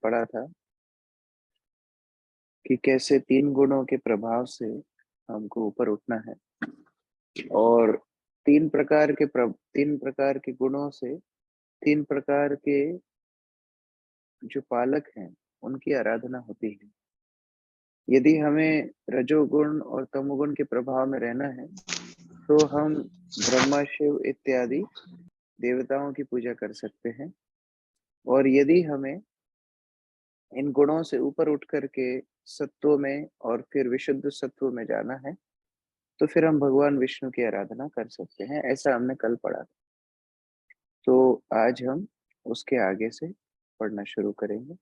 पढ़ा था कि कैसे तीन गुणों के प्रभाव से हमको ऊपर उठना है, और तीन प्रकार के गुणों से तीन प्रकार के जो पालक हैं उनकी आराधना होती है। यदि हमें रजोगुण और तमोगुण के प्रभाव में रहना है तो हम ब्रह्मा, शिव इत्यादि देवताओं की पूजा कर सकते हैं, और यदि हमें इन गुणों से ऊपर उठ करके सत्व में और फिर विशुद्ध सत्व में जाना है तो फिर हम भगवान विष्णु की आराधना कर सकते हैं। ऐसा हमने कल पढ़ा था। तो आज हम उसके आगे से पढ़ना शुरू करेंगे।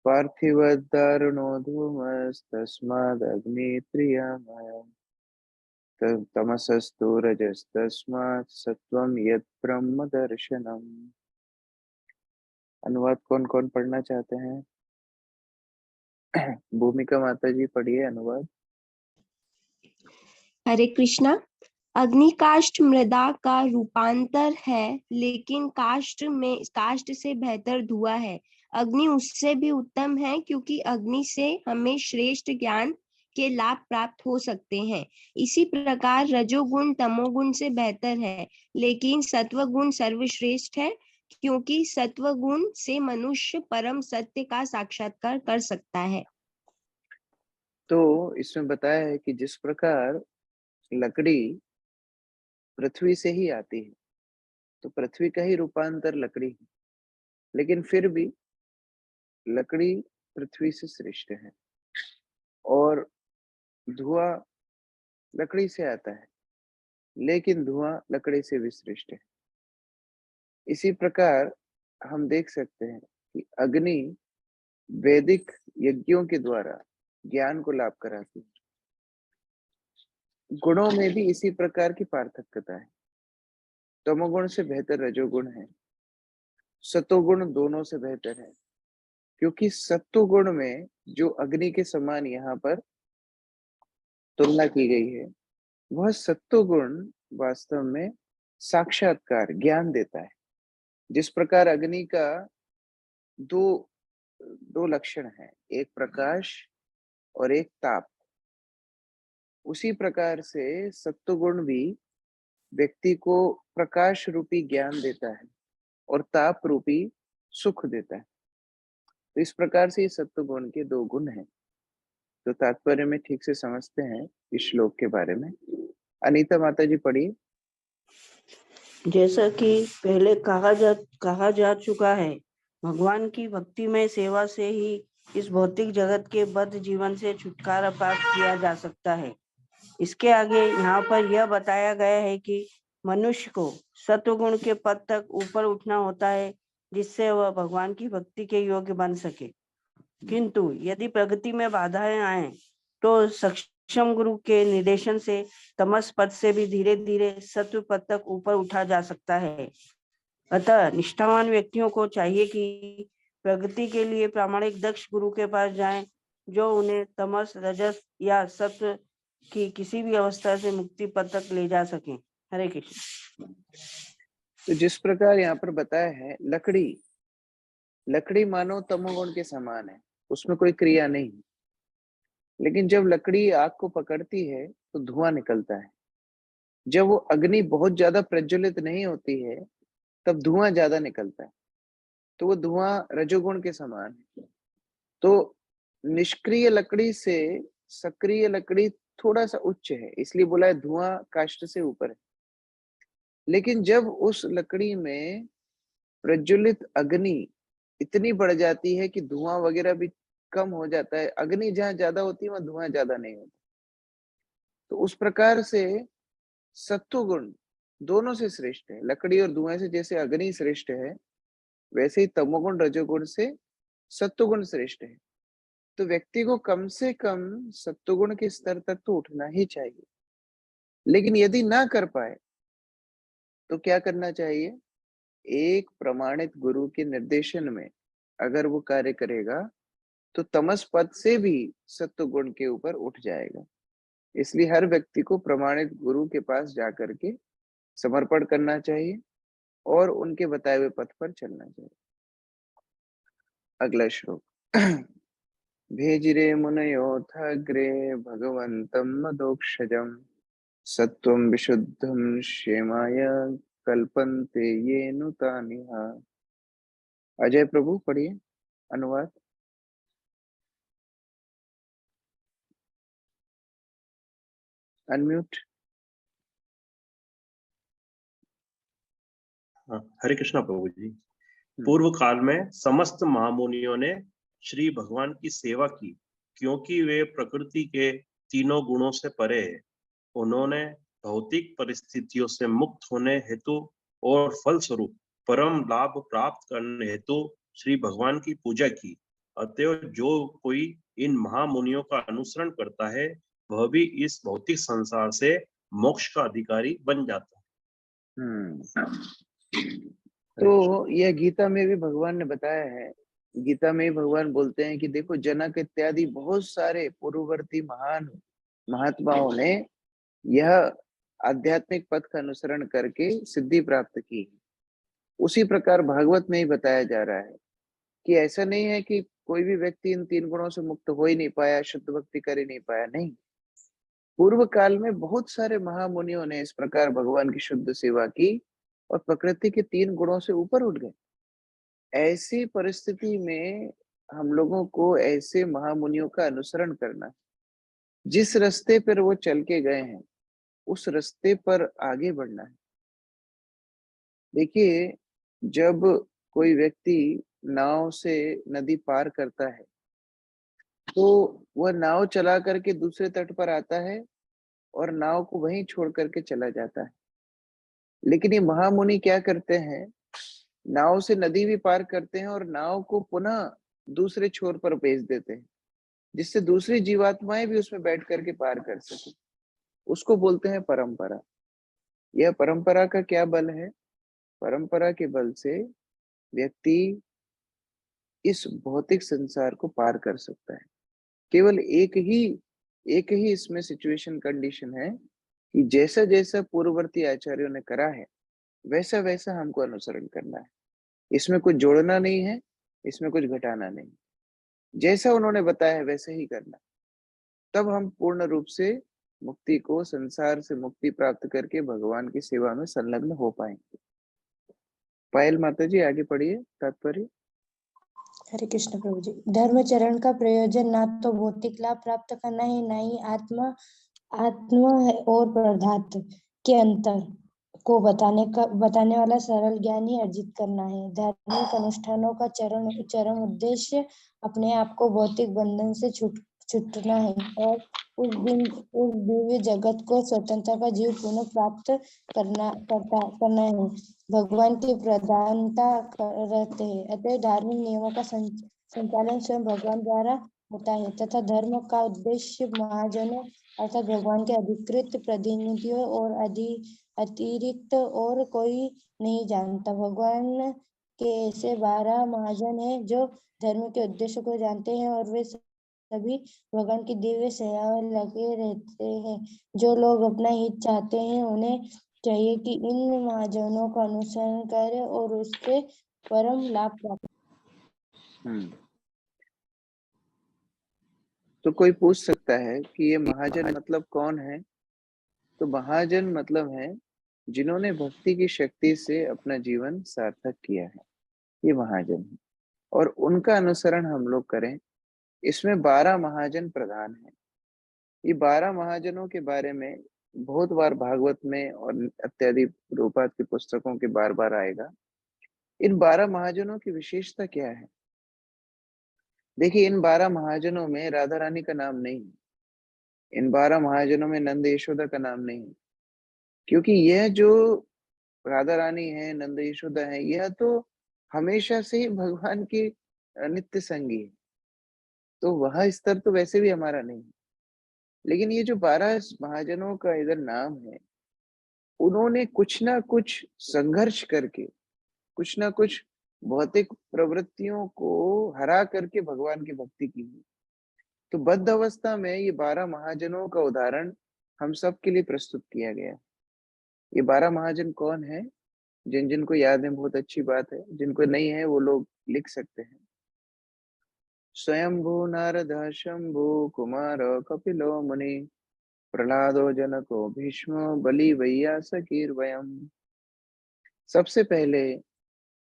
पार्थिवदारुणो धूमस्तस्मादग्निप्रियमयम् तमसस्तु रजस्तस्मात् सत्वं यत् ब्रह्म दर्शनम्। अनुवाद कौन कौन पढ़ना चाहते हैं? भूमिका माता जी पढ़िए अनुवाद। हरे कृष्णा। अग्नि काष्ठ मृदा का रूपांतर है, लेकिन काष्ठ से बेहतर धुआं है। अग्नि उससे भी उत्तम है, क्योंकि अग्नि से हमें श्रेष्ठ ज्ञान के लाभ प्राप्त हो सकते हैं। इसी प्रकार रजोगुण तमोगुण से बेहतर है, लेकिन सत्वगुण सर्वश्रेष्ठ है, क्योंकि सत्वगुण से मनुष्य परम सत्य का साक्षात्कार कर सकता है। तो इसमें बताया है कि जिस प्रकार लकड़ी पृथ्वी से ही आती है, तो पृथ्वी का ही रूपांतर लकड़ी है, लेकिन फिर भी लकड़ी पृथ्वी से श्रेष्ठ है, और धुआं लकड़ी से आता है, लेकिन धुआं लकड़ी से भी श्रेष्ठ है। इसी प्रकार हम देख सकते हैं कि अग्नि वैदिक यज्ञों के द्वारा ज्ञान को लाभ कराती है। गुणों में भी इसी प्रकार की पार्थक्यता है। तमोगुण से बेहतर रजोगुण है, सतोगुण दोनों से बेहतर है, क्योंकि सत्वगुण में जो अग्नि के समान यहाँ पर तुलना की गई है, वह सत्वगुण वास्तव में साक्षात्कार ज्ञान देता है। जिस प्रकार अग्नि का दो दो लक्षण है, एक प्रकाश और एक ताप, उसी प्रकार से सत्वगुण भी व्यक्ति को प्रकाश रूपी ज्ञान देता है और ताप रूपी सुख देता है। तो इस प्रकार से ये सत्वगुण के दो गुण हैं। तो तात्पर्य में ठीक से समझते हैं इस श्लोक के बारे में। अनीता माता जी पढ़िए। जैसा कि पहले कहा जा चुका है, भगवान की भक्तिमय सेवा से ही इस भौतिक जगत के बद्ध जीवन से छुटकारा प्राप्त किया जा सकता है। इसके आगे यहाँ पर यह बताया गया है कि मनुष्य को सत्वगुण के पद तक ऊपर उठना होता है, जिससे वह भगवान की भक्ति के योग्य बन सके। किंतु यदि प्रगति में बाधाएं आए तो सक्षम गुरु के निर्देशन से तमस पद से भी धीरे धीरे सत्व पद तक ऊपर उठा जा सकता है। अतः निष्ठावान व्यक्तियों को चाहिए कि प्रगति के लिए प्रामाणिक दक्ष गुरु के पास जाएं, जो उन्हें तमस, रजस या सत्व की किसी भी अवस्था से मुक्ति पद तक ले जा सके। हरे कृष्ण। तो जिस प्रकार यहाँ पर बताया है, लकड़ी मानो तमोगुण के समान है, उसमें कोई क्रिया नहीं, लेकिन जब लकड़ी आग को पकड़ती है तो धुआं निकलता है। जब वो अग्नि बहुत ज्यादा प्रज्वलित नहीं होती है तब धुआं ज्यादा निकलता है, तो वो धुआं रजोगुण के समान है। तो निष्क्रिय लकड़ी से सक्रिय लकड़ी थोड़ा सा उच्च है, इसलिए बोला है धुआं काष्ठ से ऊपर है। लेकिन जब उस लकड़ी में प्रज्वलित अग्नि इतनी बढ़ जाती है कि धुआं वगैरह भी कम हो जाता है, अग्नि जहाँ ज्यादा होती है वहां धुआं ज्यादा नहीं होता, तो उस प्रकार से सत्वगुण दोनों से श्रेष्ठ है। लकड़ी और धुआं से जैसे अग्नि श्रेष्ठ है, वैसे ही तमोगुण रजोगुण से सत्वगुण श्रेष्ठ है। तो व्यक्ति को कम से कम सत्वगुण के स्तर तक तो उठना ही चाहिए। लेकिन यदि ना कर पाए तो क्या करना चाहिए? एक प्रमाणित गुरु के निर्देशन में अगर वो कार्य करेगा तो तमस पद से भी सत्वगुण के ऊपर उठ जाएगा। इसलिए हर व्यक्ति को प्रमाणित गुरु के पास जाकर के समर्पण करना चाहिए और उनके बताए हुए पथ पर चलना चाहिए। अगला श्लोक। भेजिरे मुनयोऽथाग्रे भगवन्तं मदोक्षजम् सत्वं विशुद्धं क्षेमाय कल्पन्ते ये नूतानिह। अजय प्रभु पढ़िए अनुवाद। अनम्यूट। हरे कृष्णा प्रभु जी। पूर्व काल में समस्त महामुनियों ने श्री भगवान की सेवा की, क्योंकि वे प्रकृति के तीनों गुणों से परे हैं। उन्होंने भौतिक परिस्थितियों से मुक्त होने हेतु और फलस्वरूप परम लाभ प्राप्त करने हेतु श्री भगवान की पूजा की। अतएव जो कोई इन महामुनियों का अनुसरण करता है, वह भी इस भौतिक संसार से मोक्ष का अधिकारी बन जाता है। तो यह गीता में भी भगवान ने बताया है। गीता में भगवान बोलते हैं कि देखो, जनक इत्यादि बहुत सारे पूर्ववर्ती महान महात्माओं ने यह आध्यात्मिक पथ का अनुसरण करके सिद्धि प्राप्त की। उसी प्रकार भागवत में ही बताया जा रहा है कि ऐसा नहीं है कि कोई भी व्यक्ति इन तीन गुणों से मुक्त हो ही नहीं पाया, शुद्ध भक्ति कर ही नहीं पाया। नहीं, पूर्व काल में बहुत सारे महामुनियों ने इस प्रकार भगवान की शुद्ध सेवा की और प्रकृति के तीन गुणों से ऊपर उठ गए। ऐसी परिस्थिति में हम लोगों को ऐसे महामुनियों का अनुसरण करना, जिस रास्ते पर वो चल के गए हैं उस रास्ते पर आगे बढ़ना है। देखिए, जब कोई व्यक्ति नाव से नदी पार करता है तो वह नाव चला करके दूसरे तट पर आता है और नाव को वहीं छोड़ करके चला जाता है। लेकिन ये महामुनि क्या करते हैं, नाव से नदी भी पार करते हैं और नाव को पुनः दूसरे छोर पर भेज देते हैं, जिससे दूसरी जीवात्माएं भी उसमें बैठ करके पार कर सके। उसको बोलते हैं परंपरा। यह परंपरा का क्या बल है? परंपरा के बल से व्यक्ति इस भौतिक संसार को पार कर सकता है। केवल एक ही इसमें सिचुएशन कंडीशन है कि जैसा जैसा पूर्ववर्ती आचार्यों ने करा है वैसा वैसा हमको अनुसरण करना है। इसमें कुछ जोड़ना नहीं है, इसमें कुछ घटाना नहीं। जैसा उन्होंने बताया है वैसे ही करना, तब हम पूर्ण रूप से मुक्ति को, संसार से मुक्ति प्राप्त करके भगवान की सेवा में संलग्न हो पाएंगे। पायल माता जी आगे पढ़िए तात्पर्य। हरे कृष्ण प्रभु जी। धर्मचरण का प्रयोजन ना तो भौतिक लाभ प्राप्त करना है, ना ही आत्मा और पदार्थ के अंतर को बताने वाला सरल ज्ञान ही अर्जित करना है। धार्मिक अनुष्ठानों का चरम उद्देश्य अपने आप को भौतिक बंधन से छुटना है और उस दिव्य जगत को स्वतंत्रता का जीव पुनः प्राप्त करना है। भगवान की प्रधानता रहते हैं। अतः धार्मिक नियमों का संचालन स्वयं भगवान द्वारा होता है तथा धर्म का उद्देश्य महाजनों अर्थात भगवान के अधिकृत प्रतिनिधियों और अतिरिक्त और कोई नहीं जानता। भगवान के ऐसे 12 महाजन हैं जो धर्म के उद्देश्य को जानते हैं और वे सभी भगवान की दिव्य सेवा में लगे रहते हैं। जो लोग अपना हित चाहते हैं उन्हें चाहिए कि इन महाजनों का अनुसरण करें और उससे परम लाभ प्राप्त। तो कोई पूछ सकता है कि ये महाजन मतलब कौन है? तो महाजन मतलब है जिन्होंने भक्ति की शक्ति से अपना जीवन सार्थक किया है, ये महाजन है। और उनका अनुसरण हम लोग करें। इसमें 12 महाजन प्रधान हैं। ये 12 महाजनों के बारे में बहुत बार भागवत में और इत्यादि रूपात की पुस्तकों के बार बार आएगा। इन 12 महाजनों की विशेषता क्या है? देखिए, इन 12 महाजनों में राधा रानी का नाम नहीं, इन 12 महाजनों में नंद यशोदा का नाम नहीं, क्योंकि यह जो राधा रानी है, नंद यशोदा है, यह तो हमेशा से ही भगवान की नित्य संगी है, तो वह स्तर तो वैसे भी हमारा नहीं। लेकिन ये जो 12 महाजनों का इधर नाम है, उन्होंने कुछ ना कुछ संघर्ष करके, कुछ ना कुछ भौतिक प्रवृत्तियों को हरा करके भगवान की भक्ति की है। तो बद्ध अवस्था में ये 12 महाजनों का उदाहरण हम सब के लिए प्रस्तुत किया गया। ये 12 महाजन कौन है? जिनको याद है बहुत अच्छी बात है, जिनको नहीं है वो लोग लिख सकते हैं। स्वयंभू नारद शंभु कुमार कपिलो मुनि प्रहलादो जनको भीष्म बलि वैयासकीर्वयम्। सबसे पहले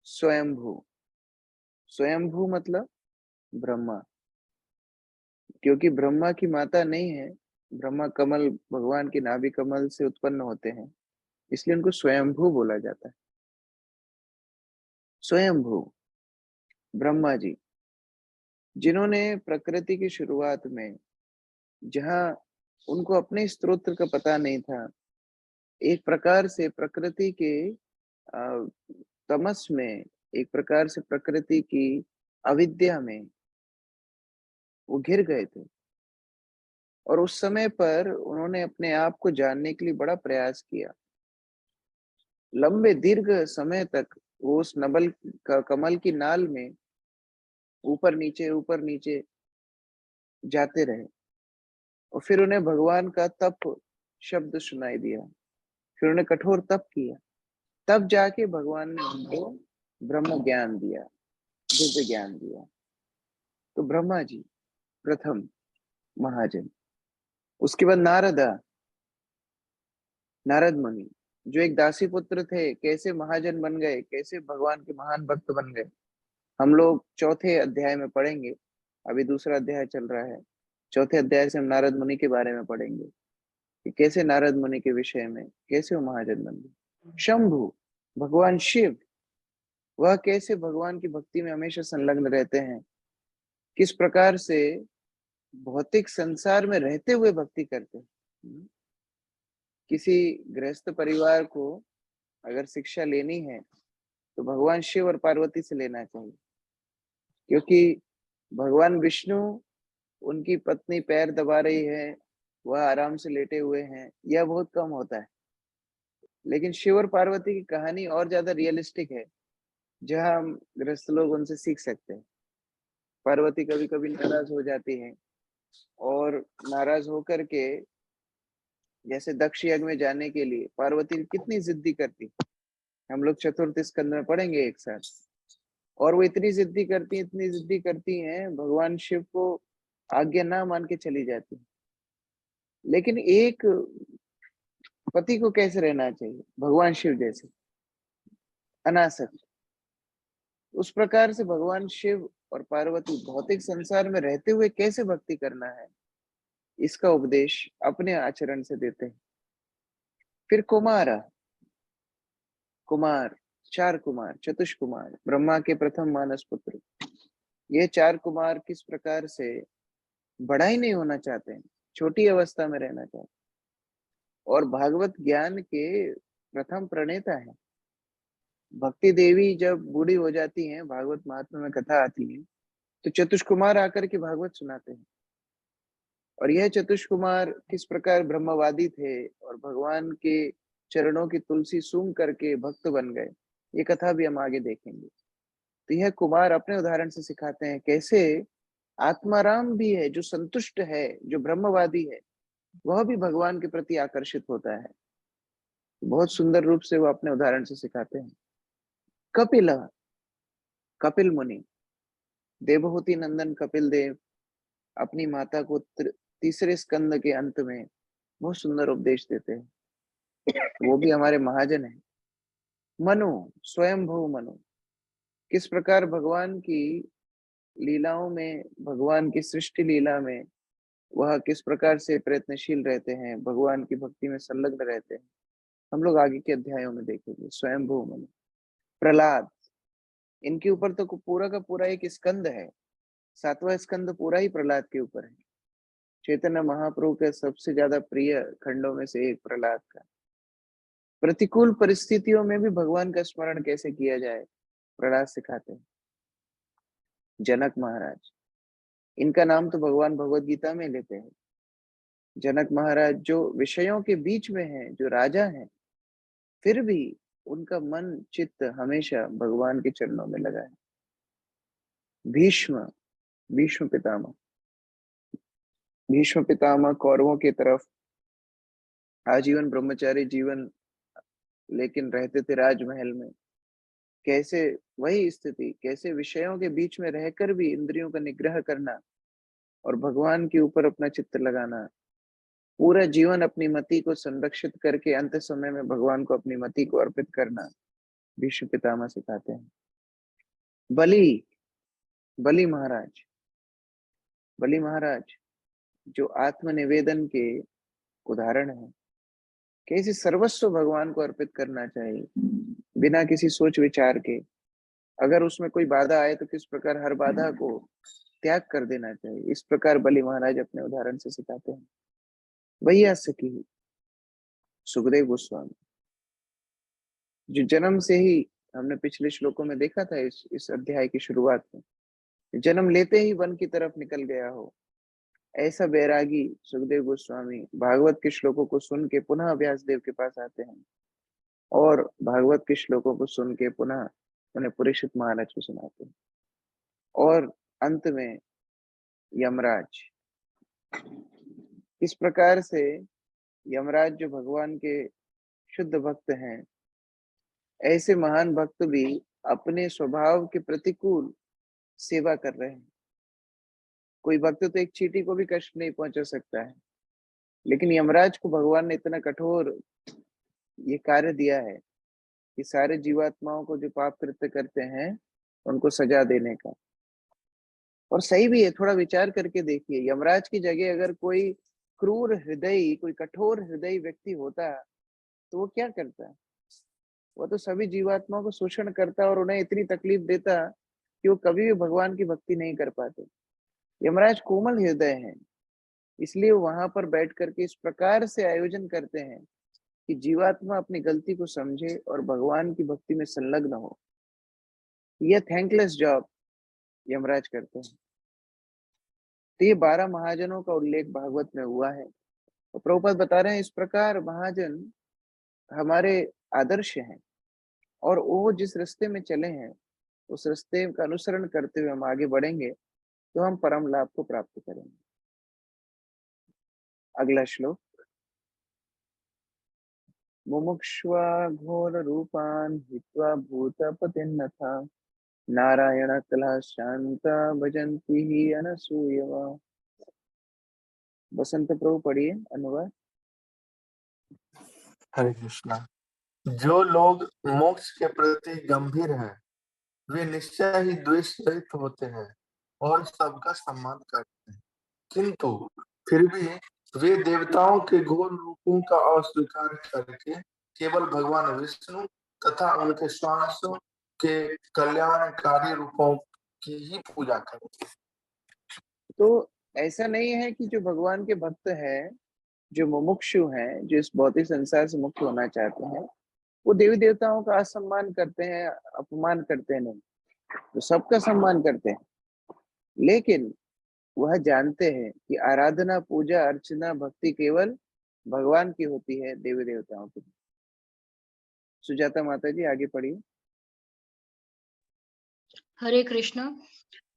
स्वयंभू। स्वयंभू मतलब ब्रह्मा, क्योंकि ब्रह्मा की माता नहीं है, ब्रह्मा कमल भगवान की नाभि कमल से उत्पन्न होते हैं, इसलिए उनको स्वयंभू बोला जाता है। स्वयंभू ब्रह्मा जी, जिन्होंने प्रकृति की शुरुआत में, जहां उनको अपने स्तोत्र का पता नहीं था, एक प्रकार से प्रकृति के तमस में, एक प्रकार से प्रकृति की अविद्या में वो घिर गए थे। और उस समय पर उन्होंने अपने आप को जानने के लिए बड़ा प्रयास किया। लंबे दीर्घ समय तक वो उस नबल कमल की नाल में ऊपर नीचे जाते रहे। और फिर उन्हें भगवान का तप शब्द सुनाई दिया, फिर उन्हें कठोर तप किया, तब जाके भगवान ने उनको ब्रह्म ज्ञान दिया, दिव्य ज्ञान दिया। तो ब्रह्मा जी प्रथम महाजन। उसके बाद नारद मुनि, जो एक दासी पुत्र थे, कैसे महाजन बन गए, कैसे भगवान के महान भक्त बन गए, हम लोग चौथे अध्याय में पढ़ेंगे। अभी दूसरा अध्याय चल रहा है, चौथे अध्याय से हम नारद मुनि के बारे में पढ़ेंगे कि कैसे नारद मुनि के विषय में कैसे वो महाजन बन गए। शंभु भगवान शिव, वह कैसे भगवान की भक्ति में हमेशा संलग्न रहते हैं, किस प्रकार से भौतिक संसार में रहते हुए भक्ति करते हैं। किसी गृहस्थ परिवार को अगर शिक्षा लेनी है तो भगवान शिव और पार्वती से लेना चाहिए, क्योंकि भगवान विष्णु, उनकी पत्नी पैर दबा रही है, वह आराम से लेटे हुए हैं, यह बहुत कम होता है। लेकिन शिव और पार्वती की कहानी और ज्यादा रियलिस्टिक है, जहां हम गृहस्थ लोग उनसे सीख सकते हैं। पार्वती कभी कभी नाराज हो जाती है, और नाराज होकर के जैसे दक्ष यज्ञ में जाने के लिए पार्वती कितनी जिद्दी करती, हम लोग चतुर्थ स्कंद में पढ़ेंगे एक साथ। और वो इतनी जिद्दी करती हैं, भगवान शिव को आज्ञा ना मान के चली जाती। लेकिन एक पति को कैसे रहना चाहिए, भगवान शिव जैसे अनासक्त, उस प्रकार से भगवान शिव और पार्वती भौतिक संसार में रहते हुए कैसे भक्ति करना है, इसका उपदेश अपने आचरण से देते हैं। फिर कुमार, चार कुमार, चतुष्कुमार, ब्रह्मा के प्रथम मानस पुत्र। ये चार कुमार किस प्रकार से बड़ा ही नहीं होना चाहते हैं, छोटी अवस्था में रहना चाहते हैं, और भागवत ज्ञान के प्रथम प्रणेता है। भक्ति देवी जब बूढ़ी हो जाती हैं, भागवत महात्म्य में कथा आती है, तो चतुष्कुमार आकर के भागवत सुनाते हैं। और यह चतुष्कुमार किस प्रकार ब्रह्मवादी थे और भगवान के चरणों की तुलसी सूंघ करके भक्त बन गए, ये कथा भी हम आगे देखेंगे। तो यह कुमार अपने उदाहरण से सिखाते हैं कैसे आत्माराम भी है, जो संतुष्ट है, जो ब्रह्मवादी है, वह भी भगवान के प्रति आकर्षित होता है। बहुत सुंदर रूप से वो अपने उदाहरण से सिखाते हैं। कपिल मुनि, देवहूति नंदन कपिल देव अपनी माता को तीसरे स्कंद के अंत में बहुत सुंदर उपदेश देते हैं, वो भी हमारे महाजन है। मनु, स्वयंभू मनु, किस प्रकार भगवान की लीलाओं में, भगवान की सृष्टि लीला में वह किस प्रकार से प्रयत्नशील रहते हैं, भगवान की भक्ति में संलग्न रहते हैं, हम लोग आगे के अध्यायों में देखेंगे। स्वयंभू मनु। प्रहलाद, इनके ऊपर तो पूरा का पूरा एक स्कंद है, 7वां स्कंद पूरा ही प्रहलाद के ऊपर है। चैतन्य महाप्रभु के सबसे ज्यादा प्रिय खंडों में से एक प्रहलाद का। प्रतिकूल परिस्थितियों में भी भगवान का स्मरण कैसे किया जाए, प्रहलाद सिखाते हैं। जनक महाराज, इनका नाम तो भगवान भगवत गीता में लेते हैं। जनक महाराज जो विषयों के बीच में हैं, जो राजा हैं, फिर भी उनका मन चित्त हमेशा भगवान के चरणों में लगा है। भीष्म पितामह कौरवों की तरफ आजीवन ब्रह्मचारी जीवन लेकिन रहते थे राजमहल में, कैसे वही स्थिति, कैसे विषयों के बीच में रहकर भी इंद्रियों का निग्रह करना और भगवान के ऊपर अपना चित्त लगाना, पूरा जीवन अपनी मति को संरक्षित करके अंत समय में भगवान को अपनी मति को अर्पित करना, भीष्म पितामह सिखाते हैं। बलि बलि महाराज बलि महाराज जो आत्मनिवेदन के उदाहरण है, कैसे सर्वस्व भगवान को अर्पित करना चाहिए बिना किसी सोच विचार के। अगर उसमें कोई बाधा आए तो किस प्रकार हर बाधा को त्याग कर देना चाहिए, इस प्रकार बलि महाराज अपने उदाहरण से सिखाते हैं। वही सखी सुखदेव गोस्वामी जो जन्म से ही, हमने पिछले श्लोकों में देखा था इस अध्याय की शुरुआत में, जन्म लेते ही वन की तरफ निकल गया हो, ऐसा बैरागी सुखदेव गोस्वामी भागवत के श्लोकों को सुन के पुनः व्यासदेव के पास आते हैं और भागवत के श्लोकों को सुन के पुनः उन्हें परीक्षित महाराज को सुनाते हैं। और अंत में यमराज, इस प्रकार से यमराज जो भगवान के शुद्ध भक्त हैं, ऐसे महान भक्त भी अपने स्वभाव के प्रतिकूल सेवा कर रहे हैं। कोई भक्त तो एक चींटी को भी कष्ट नहीं पहुंचा सकता है, लेकिन यमराज को भगवान ने इतना कठोर ये कार्य दिया है कि सारे जीवात्माओं को जो पाप कृत्य करते हैं उनको सजा देने का। और सही भी है, थोड़ा विचार करके देखिए, यमराज की जगह अगर कोई क्रूर हृदय, कोई कठोर हृदय व्यक्ति होता तो वो क्या करता? वो तो सभी जीवात्माओं को शोषण करता और उन्हें इतनी तकलीफ देता कि वो कभी भी भगवान की भक्ति नहीं कर पाते। यमराज कोमल हृदय हैं, इसलिए वहां पर बैठ करके इस प्रकार से आयोजन करते हैं कि जीवात्मा अपनी गलती को समझे और भगवान की भक्ति में संलग्न हो। यह थैंकलेस जॉब यमराज करते हैं। तो ये 12 महाजनों का उल्लेख भागवत में हुआ है। तो प्रभुपाद बता रहे हैं इस प्रकार महाजन हमारे आदर्श हैं और वो जिस रास्ते में चले हैं उस रास्ते का अनुसरण करते हुए हम आगे बढ़ेंगे तो हम परम लाभ को प्राप्त करेंगे। अगला श्लोक। मुमुक्षुवा घोर रूपान हित्वा भूतपतिन्नथा नारायण कला शांता भजन्ति ही अनसूयवा। बसंत प्रभु पढ़िए अनुवाद। हरे कृष्णा। जो लोग मोक्ष के प्रति गंभीर हैं वे निश्चय ही द्वेष रहित होते हैं और सबका सम्मान करते हैं, किंतु फिर भी वे देवताओं के घोर रूपों का अस्वीकार करके केवल भगवान विष्णु तथा उनके स्वांशों के कल्याणकारी रूपों की ही पूजा करते हैं। तो ऐसा नहीं है कि जो भगवान के भक्त हैं, जो मुमुक्षु हैं, जो इस भौतिक संसार से मुक्त होना चाहते हैं, वो देवी देवताओं का असम्मान करते हैं, अपमान करते नहीं, तो सबका सम्मान करते हैं। लेकिन वह जानते हैं कि आराधना, पूजा, अर्चना, भक्ति केवल भगवान की होती है, देवी देवताओं की। सुजाता माता जी आगे पढ़िए। हरे कृष्णा।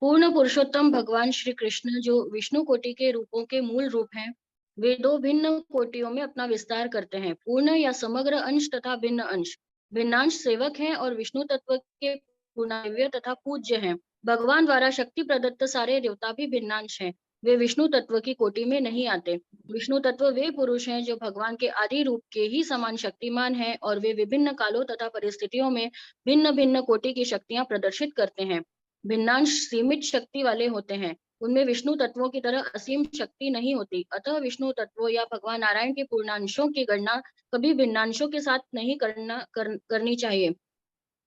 पूर्ण पुरुषोत्तम भगवान श्री कृष्ण जो विष्णु कोटि के रूपों के मूल रूप हैं, वे 2 भिन्न कोटियों में अपना विस्तार करते हैं, पूर्ण या समग्र अंश तथा भिन्न अंश। भिन्नांश सेवक हैं और विष्णु तत्व के पूर्णावय तथा पूज्य हैं। भगवान द्वारा शक्ति प्रदत्त सारे देवता भी भिन्नांश हैं, वे विष्णु तत्व की कोटि में नहीं आते। विष्णु तत्व वे पुरुष हैं जो भगवान के आदि रूप के ही समान शक्तिमान हैं और वे विभिन्न कालों तथा परिस्थितियों में भिन्न भिन्न कोटि की शक्तियां प्रदर्शित करते हैं। भिन्नांश सीमित शक्ति वाले होते हैं, उनमें विष्णु तत्वों की तरह असीम शक्ति नहीं होती। अतः विष्णु तत्व या भगवान नारायण के पूर्णांशों की गणना कभी भिन्नांशों के साथ नहीं करनी चाहिए।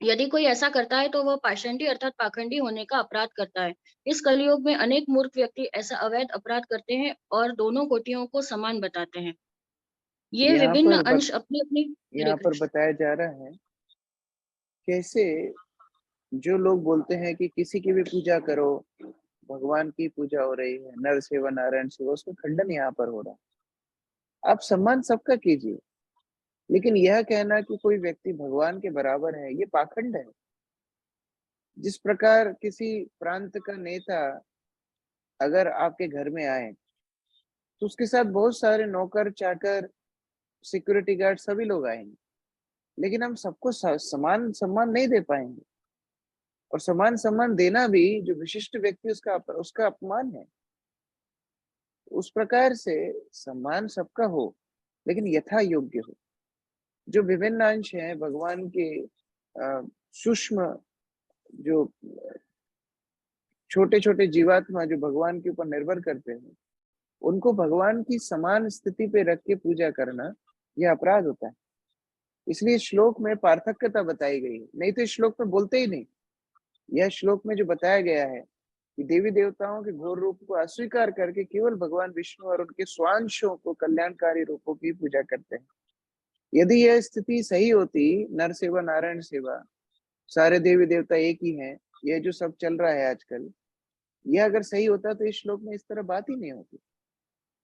यदि कोई ऐसा करता है तो वह पाषंडी अर्थात पाखंडी होने का अपराध करता है। इस कलयुग में अनेक मूर्ख व्यक्ति ऐसा अवैध अपराध करते हैं और दोनों कोटियों को समान बताते हैं। ये विभिन्न अंश अपनी अपनी यहाँ पर बताया जा रहा है कैसे जो लोग बोलते हैं कि किसी की भी पूजा करो, भगवान की पूजा हो रही है, नर सेवा नारायण सेवा, उसका खंडन यहाँ पर हो रहा है। आप सम्मान सबका कीजिए, लेकिन यह कहना कि कोई व्यक्ति भगवान के बराबर है, ये पाखंड है। जिस प्रकार किसी प्रांत का नेता अगर आपके घर में आए तो उसके साथ बहुत सारे नौकर चाकर, सिक्योरिटी गार्ड सभी लोग आएंगे, लेकिन हम सबको समान सम्मान नहीं दे पाएंगे। और समान सम्मान देना भी जो विशिष्ट व्यक्ति उसका अपमान है। उस प्रकार से सम्मान सबका हो, लेकिन यथा योग्य हो। जो विभिन्न अंश हैं भगवान के सूक्ष्म, जो छोटे छोटे जीवात्मा जो भगवान के ऊपर निर्भर करते हैं, उनको भगवान की समान स्थिति पे रख के पूजा करना यह अपराध होता है। इसलिए श्लोक में पार्थक्यता बताई गई है, नहीं तो इस श्लोक में बोलते ही नहीं। यह श्लोक में जो बताया गया है कि देवी देवताओं के घोर रूप को अस्वीकार करके केवल भगवान विष्णु और उनके स्वांशों को, कल्याणकारी रूपों की पूजा करते हैं। यदि यह स्थिति सही होती, नर सेवा नारायण सेवा, सारे देवी देवता एक ही हैं, यह जो सब चल रहा है आजकल, यह अगर सही होता तो इस श्लोक में इस तरह बात ही नहीं होती।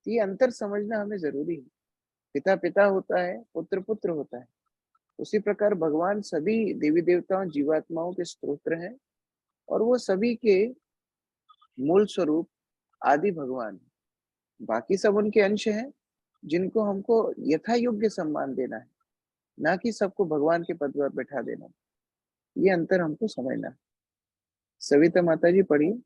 ये अंतर समझना हमें जरूरी है। पिता पिता होता है, पुत्र पुत्र होता है। उसी प्रकार भगवान सभी देवी देवताओं, जीवात्माओं के स्तोत्र हैं और वो सभी के मूल स्वरूप आदि भगवान है। बाकी सब उनके अंश हैं जिनको हमको यथा योग्य सम्मान देना है, ना कि सबको भगवान के पद पर बैठा देना। ये अंतर हमको समझना है। सविता माता जी पढ़िए।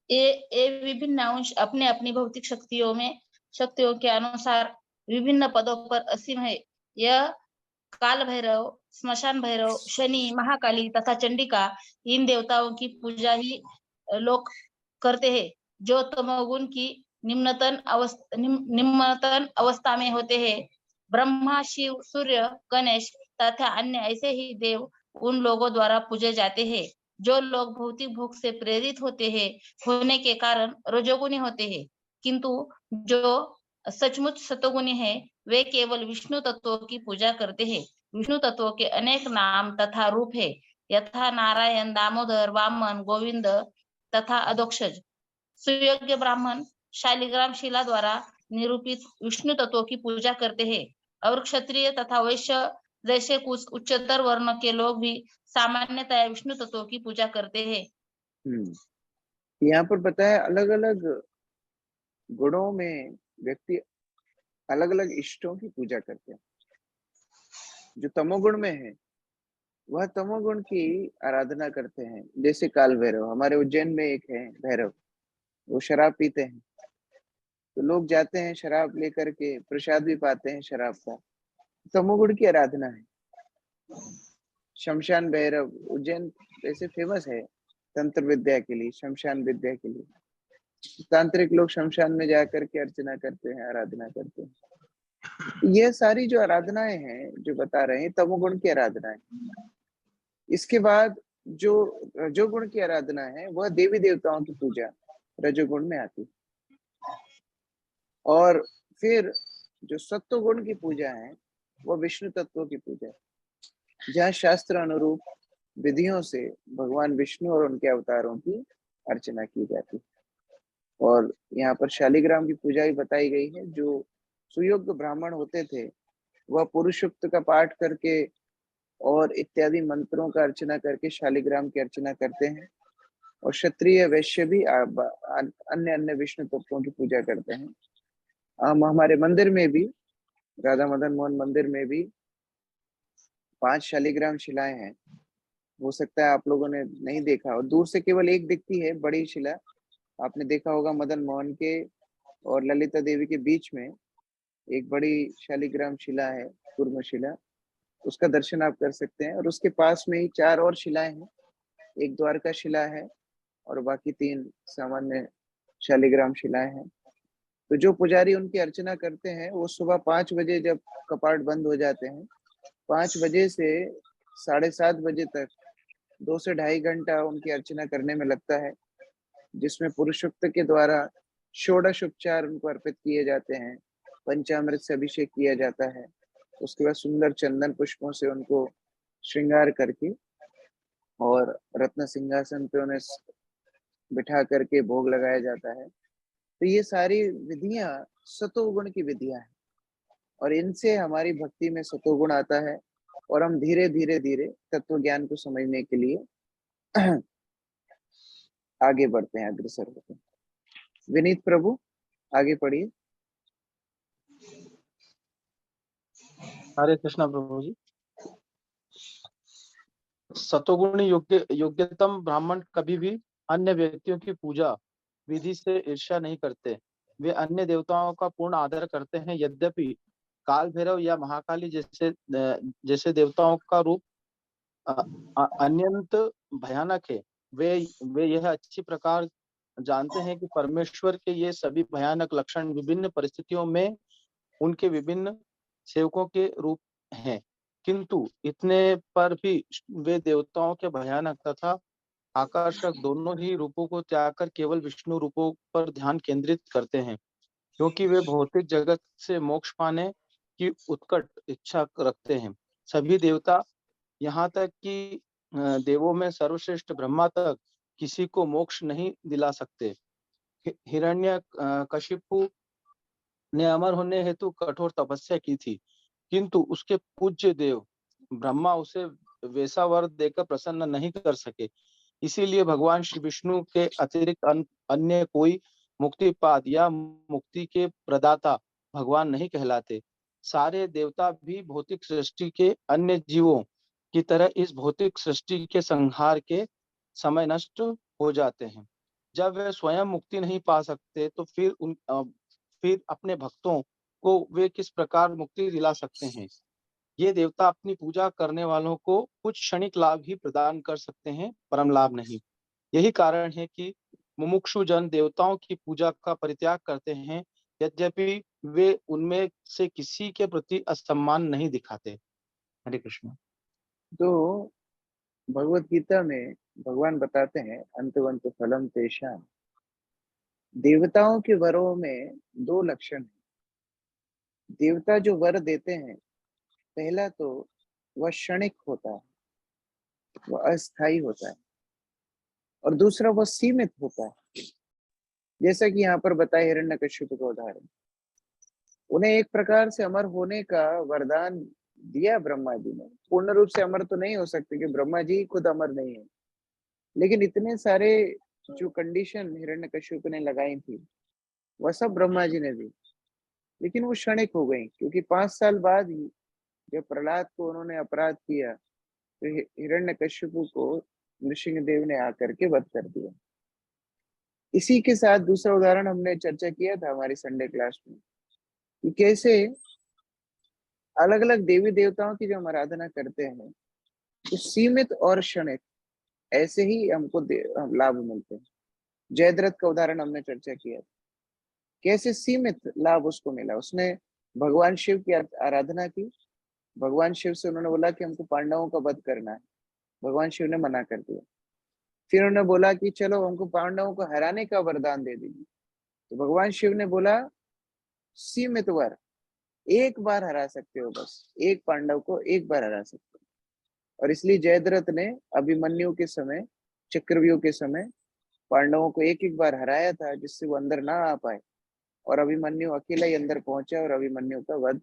ये विभिन्न अंश अपने अपनी भौतिक शक्तियों के अनुसार विभिन्न पदों पर असीम है। यह काल भैरव, स्मशान भैरव, शनि, महाकाली तथा चंडिका, इन देवताओं की पूजा ही लोग करते हैं, जो तमोगुण की निम्नतम अवस्था में होते हैं। ब्रह्मा, शिव, सूर्य, गणेश तथा अन्य ऐसे ही देव उन लोगों द्वारा पूजे जाते हैं। जो लोग भौतिक भोग से प्रेरित होने के कारण रजोगुणी होते हैं, किंतु जो सचमुच सतोगुणी है, वे केवल विष्णु तत्वों की पूजा करते हैं। विष्णु तत्वों के अनेक नाम तथा रूप है, यथा नारायण, दामोदर, वामन, गोविंद तथा अधोक्षज। सुयोग्य ब्राह्मण शालिग्राम शिला द्वारा निरूपित विष्णु तत्वों की पूजा करते हैं, और क्षत्रिय तथा वैश्य जैसे कुछ उच्चतर वर्ण के लोग भी सामान्यतया विष्णु तत्वों की पूजा करते हैं। यहाँ पर बताया अलग अलग गुणों में व्यक्ति अलग अलग इष्टों की पूजा करते हैं। जो तमोगुण में है वह तमोगुण की आराधना करते हैं, जैसे काल भैरव। हमारे उज्जैन में एक है भैरव, वो शराब पीते हैं, तो लोग जाते हैं शराब लेकर के, प्रसाद भी पाते हैं शराब का। तमोगुण की आराधना है। शमशान भैरव उज्जैन वैसे फेमस है तंत्र विद्या के लिए, शमशान विद्या के लिए। तांत्रिक लोग शमशान में जाकर के अर्चना करते हैं, आराधना करते हैं। ये सारी जो आराधनाएं हैं जो बता रहे हैं, तमोगुण की आराधनाएं। इसके बाद जो रजोगुण की आराधना है वह देवी देवताओं की पूजा रजोगुण में आती है। और फिर जो सत्वगुण की पूजा है वह विष्णु तत्वों की पूजा है, जहाँ शास्त्र अनुरूप विधियों से भगवान विष्णु और उनके अवतारों की अर्चना की जाती है। और यहाँ पर शालिग्राम की पूजा भी बताई गई है। जो सुयोग्य ब्राह्मण होते थे वह पुरुषोक्त का पाठ करके और इत्यादि मंत्रों का अर्चना करके शालिग्राम की अर्चना करते हैं। और क्षत्रिय वैश्य भी अन्य अन्य विष्णु तत्वों की पूजा करते हैं। हमारे मंदिर में भी, राधा मदन मोहन मंदिर में भी 5 शालिग्राम शिलाएं हैं। हो सकता है आप लोगों ने नहीं देखा, और दूर से केवल एक दिखती है बड़ी शिला। आपने देखा होगा मदन मोहन के और ललिता देवी के बीच में एक बड़ी शालिग्राम शिला है, कूर्म शिला, उसका दर्शन आप कर सकते हैं। और उसके पास में ही 4 और शिलाएं हैं, एक द्वारका शिला है और बाकी 3 सामान्य शालिग्राम शिलाएं हैं। तो जो पुजारी उनकी अर्चना करते हैं वो सुबह 5 बजे जब कपाट बंद हो जाते हैं, 5 बजे से 7:30 बजे तक 2 से 2.5 घंटा उनकी अर्चना करने में लगता है, जिसमें पुरुषोक्त के द्वारा षोडश उपचार उनको अर्पित किए जाते हैं, पंचामृत से अभिषेक किया जाता है। उसके बाद सुंदर चंदन पुष्पों से उनको श्रृंगार करके और रत्न सिंहासन पे उन्हें बिठा करके भोग लगाया जाता है। तो ये सारी विधियां सतोगुण की विधियां हैं, और इनसे हमारी भक्ति में सतोगुण आता है और हम धीरे धीरे धीरे तत्व ज्ञान को समझने के लिए आगे बढ़ते हैं, अग्रसर होते हैं। विनीत प्रभु आगे पढ़िए। हरे कृष्णा प्रभु जी। सतोगुणी योग्यतम ब्राह्मण कभी भी अन्य व्यक्तियों की पूजा विधि से ईर्ष्या नहीं करते। वे अन्य देवताओं का पूर्ण आदर करते हैं। यद्यपि काल भैरव या महाकाली जैसे देवताओं का रूप अत्यंत भयानक है, वे यह अच्छी प्रकार जानते हैं कि परमेश्वर के ये सभी भयानक लक्षण विभिन्न परिस्थितियों में उनके विभिन्न सेवकों के रूप हैं, किंतु इतने पर भी वे देवताओं के भयानक तथा आकर्षक दोनों ही रूपों को त्याग कर केवल विष्णु रूपों पर ध्यान केंद्रित करते हैं, क्योंकि वे भौतिक जगत से मोक्ष पाने की उत्कट इच्छा रखते हैं। सभी देवता, यहाँ तक कि देवों में सर्वश्रेष्ठ ब्रह्मा तक किसी को मोक्ष नहीं दिला सकते। हिरण्यकशिपु ने अमर होने हेतु कठोर तपस्या की थी, किंतु उसके पूज्य देव ब्रह्मा उसे वैसा वर देकर प्रसन्न नहीं कर सके। इसीलिए भगवान श्री विष्णु के अतिरिक्त अन्य कोई मुक्तिपाद या मुक्ति के प्रदाता भगवान नहीं कहलाते। सारे देवता भी भौतिक सृष्टि के अन्य जीवों की तरह इस भौतिक सृष्टि के संहार के समय नष्ट हो जाते हैं। जब वे स्वयं मुक्ति नहीं पा सकते तो फिर अपने भक्तों को वे किस प्रकार मुक्ति दिला सकते हैं। ये देवता अपनी पूजा करने वालों को कुछ क्षणिक लाभ ही प्रदान कर सकते हैं, परम लाभ नहीं। यही कारण है कि मुमुक्षु जन देवताओं की पूजा का परित्याग करते हैं, यद्यपि वे उनमें से किसी के प्रति असम्मान नहीं दिखाते। हरे कृष्ण। तो भगवत गीता में भगवान बताते हैं अंतवंत फलम तेषाम, देवताओं के वरों में दो लक्षण हैं। देवता जो वर देते हैं, पहला तो वह क्षणिक होता है, वह अस्थाई होता है, और दूसरा वह सीमित होता है। जैसा कि यहाँ पर बताया हिरण्यकशिपु का उदाहरण, उन्हें एक प्रकार से अमर होने का वरदान दिया ब्रह्मा जी ने। पूर्ण रूप से अमर तो नहीं हो सकते कि ब्रह्मा जी खुद अमर नहीं है, लेकिन इतने सारे जो कंडीशन हिरण्यकशिपु ने लगाई थी वह सब ब्रह्मा जी ने दी, लेकिन वो क्षणिक हो गई, क्योंकि 5 साल बाद ही जब प्रहलाद को उन्होंने अपराध किया तो हिरण्यकशिपु को नृसिंहदेव ने आकर के वध कर दिया। इसी के साथ दूसरा उदाहरण हमने चर्चा किया था हमारी संडे क्लास में, कि कैसे अलग अलग देवी देवताओं की जो हम आराधना करते हैं तो सीमित और क्षणिक ऐसे ही हमको लाभ मिलते हैं। जयद्रथ का उदाहरण हमने चर्चा किया, कैसे सीमित लाभ उसको मिला। उसने भगवान शिव की आराधना की, भगवान शिव से उन्होंने बोला कि हमको पांडवों का वध करना है, भगवान शिव ने मना कर दिया। फिर उन्होंने बोला कि चलो हमको पांडवों को हराने का वरदान दे दीजिए, तो भगवान शिव ने बोला सीमित वर, एक बार हरा सकते हो, बस एक पांडव को एक बार हरा सकते हो। और इसलिए जयद्रथ ने अभिमन्यु के समय, चक्रव्यूह के समय पांडवों को एक एक बार हराया था, जिससे वो अंदर ना आ पाए, और अभिमन्यु अकेला ही अंदर पहुंचा और अभिमन्यु का वध